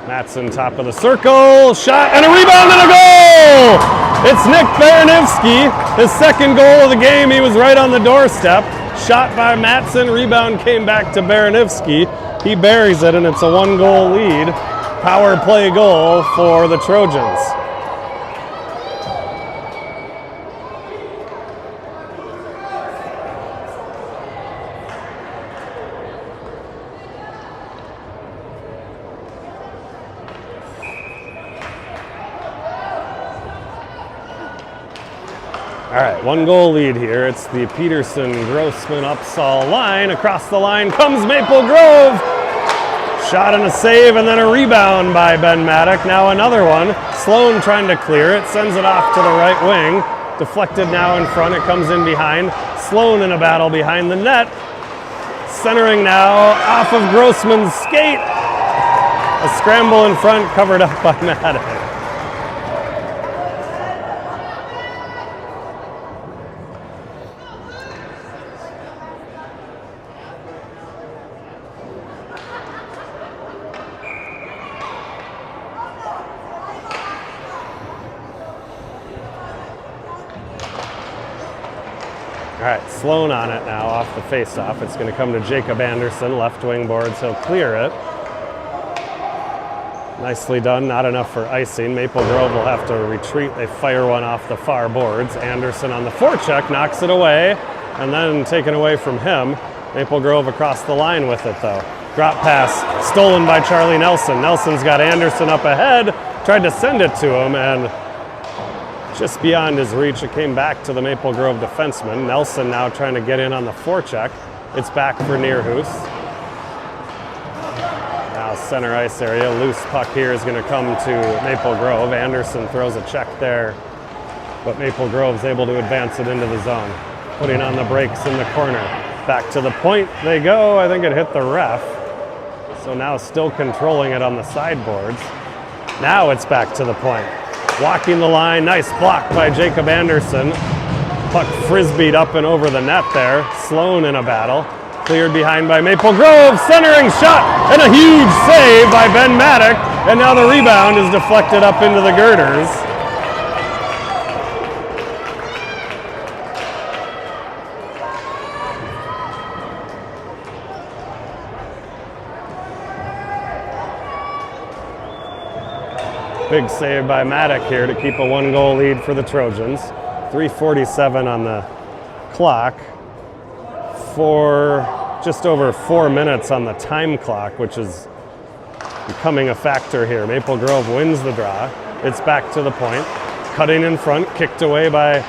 Matson, top of the circle, shot, and a rebound and a goal! It's Nick Baranivsky, his second goal of the game. He was right on the doorstep. Shot by Matson, rebound came back to Baranivsky. He buries it, and it's a 1-goal lead. Power play goal for the Trojans. All right, 1-goal lead here. It's the Peterson-Grossman-Upsall line. Across the line comes Maple Grove. Shot and a save, and then a rebound by Ben Maddock. Now another one. Sloan trying to clear it, sends it off to the right wing. Deflected now in front, it comes in behind. Sloan in a battle behind the net. Centering now off of Grossman's skate. A scramble in front, covered up by Maddock. All right, Sloan on it now off the face-off. It's going to come to Jacob Anderson, left wing boards. He'll clear it. Nicely done, not enough for icing. Maple Grove will have to retreat. They fire one off the far boards. Anderson on the forecheck, knocks it away, and then taken away from him. Maple Grove across the line with it, though. Drop pass stolen by Charlie Nelson. Nelson's got Anderson up ahead, tried to send it to him, and just beyond his reach, it came back to the Maple Grove defenseman. Nelson now trying to get in on the forecheck. It's back for Neerhoos. Now center ice area, loose puck here is going to come to Maple Grove. Anderson throws a check there, but Maple Grove's able to advance it into the zone. Putting on the brakes in the corner. Back to the point they go. I think it hit the ref. So now still controlling it on the sideboards. Now it's back to the point. Walking the line, nice block by Jacob Anderson. Puck frisbeed up and over the net there. Sloan in a battle. Cleared behind by Maple Grove. Centering shot and a huge save by Ben Maddock. And now the rebound is deflected up into the girders. Big save by Maddock here to keep a 1-goal lead for the Trojans. 3:47 on the clock. For just over 4 minutes on the time clock, which is becoming a factor here. Maple Grove wins the draw. It's back to the point. Cutting in front, kicked away by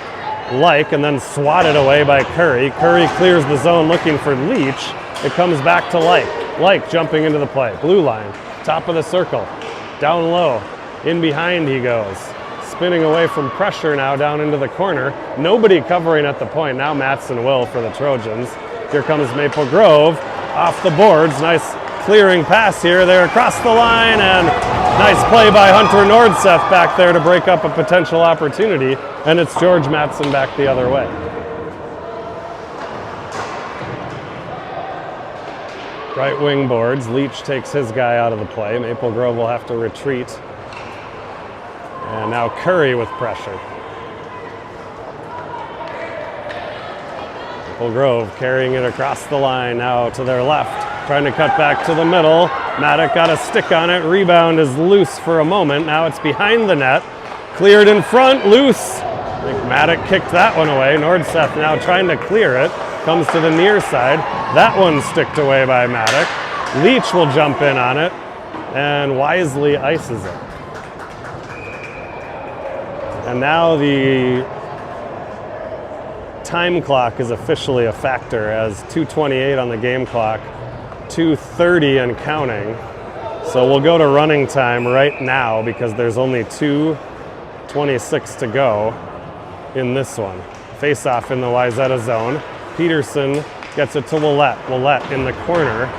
Like, and then swatted away by Curry. Curry clears the zone looking for Leach. It comes back to Like. Like jumping into the play. Blue line, top of the circle, down low. In behind he goes. Spinning away from pressure now down into the corner. Nobody covering at the point. Now Matson will for the Trojans. Here comes Maple Grove off the boards. Nice clearing pass here. They're across the line, and nice play by Hunter Nordseth back there to break up a potential opportunity. And it's George Matson back the other way. Right wing boards. Leach takes his guy out of the play. Maple Grove will have to retreat. And now Curry with pressure. Maple Grove carrying it across the line now to their left. Trying to cut back to the middle. Maddock got a stick on it. Rebound is loose for a moment. Now it's behind the net. Cleared in front, loose. I think Maddock kicked that one away. Nordseth now trying to clear it. Comes to the near side. That one sticked away by Maddock. Leach will jump in on it. And wisely ices it. And now the time clock is officially a factor as 2:28 on the game clock. 2:30 and counting. So we'll go to running time right now because there's only 2:26 to go in this one. Face-off in the Wayzata zone. Peterson gets it to Willett. Willett in the corner.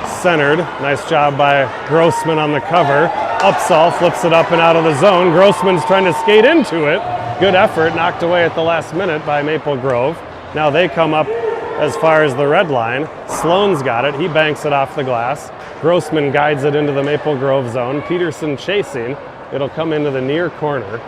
Centered. Nice job by Grossman on the cover. Upsall flips it up and out of the zone. Grossman's trying to skate into it. Good effort, knocked away at the last minute by Maple Grove. Now they come up as far as the red line. Sloan's got it. He banks it off the glass. Grossman guides it into the Maple Grove zone. Peterson chasing. It'll come into the near corner.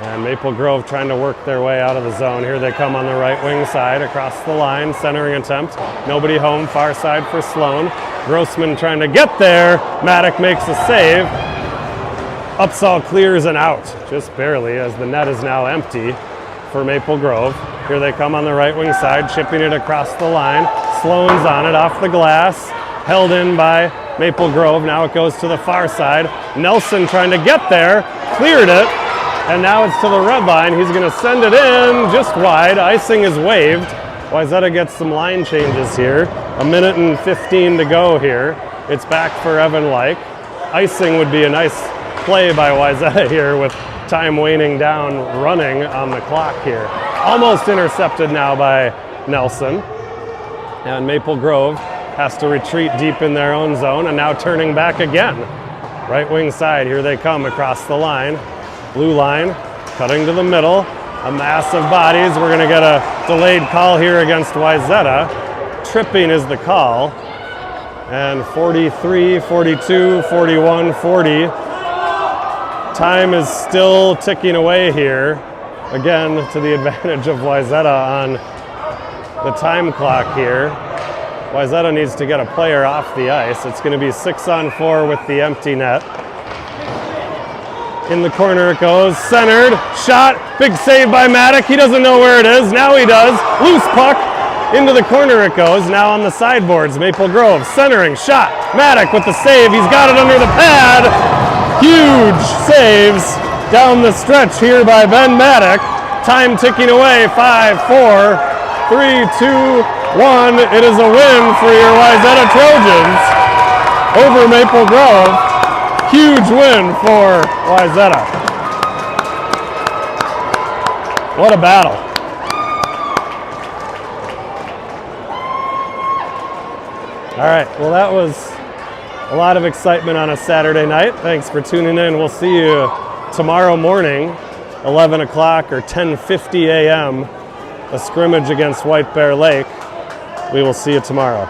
And Maple Grove trying to work their way out of the zone. Here they come on the right wing side across the line. Centering attempt. Nobody home. Far side for Sloan. Grossman trying to get there. Maddock makes a save. Upsall clears and out. Just barely as the net is now empty for Maple Grove. Here they come on the right wing side. Chipping it across the line. Sloan's on it off the glass. Held in by Maple Grove. Now it goes to the far side. Nelson trying to get there. Cleared it. And now it's to the red line. He's going to send it in just wide. Icing is waived. Wayzata gets some line changes here. 1:15 to go here. It's back for Evan Like. Icing would be a nice play by Wayzata here with time waning down, running on the clock here. Almost intercepted now by Nelson. And Maple Grove has to retreat deep in their own zone and now turning back again. Right wing side, here they come across the line. Blue line, cutting to the middle. A mass of bodies. We're going to get a delayed call here against Wayzata. Tripping is the call. And 43, 42, 41, 40. Time is still ticking away here. Again, to the advantage of Wayzata on the time clock here. Wayzata needs to get a player off the ice. It's going to be 6-on-4 with the empty net. In the corner it goes, centered, shot, big save by Maddock. He doesn't know where it is, now he does. Loose puck, into the corner it goes, now on the sideboards. Maple Grove, centering, shot, Maddock with the save, he's got it under the pad. Huge saves down the stretch here by Ben Maddock. Time ticking away, 5, 4, 3, 2, 1. It is a win for your Wayzata Trojans over Maple Grove. Huge win for Wayzata. What a battle. All right, well that was a lot of excitement on a Saturday night. Thanks for tuning in. We'll see you tomorrow morning, 11 o'clock or 10:50 a.m., a scrimmage against White Bear Lake. We will see you tomorrow.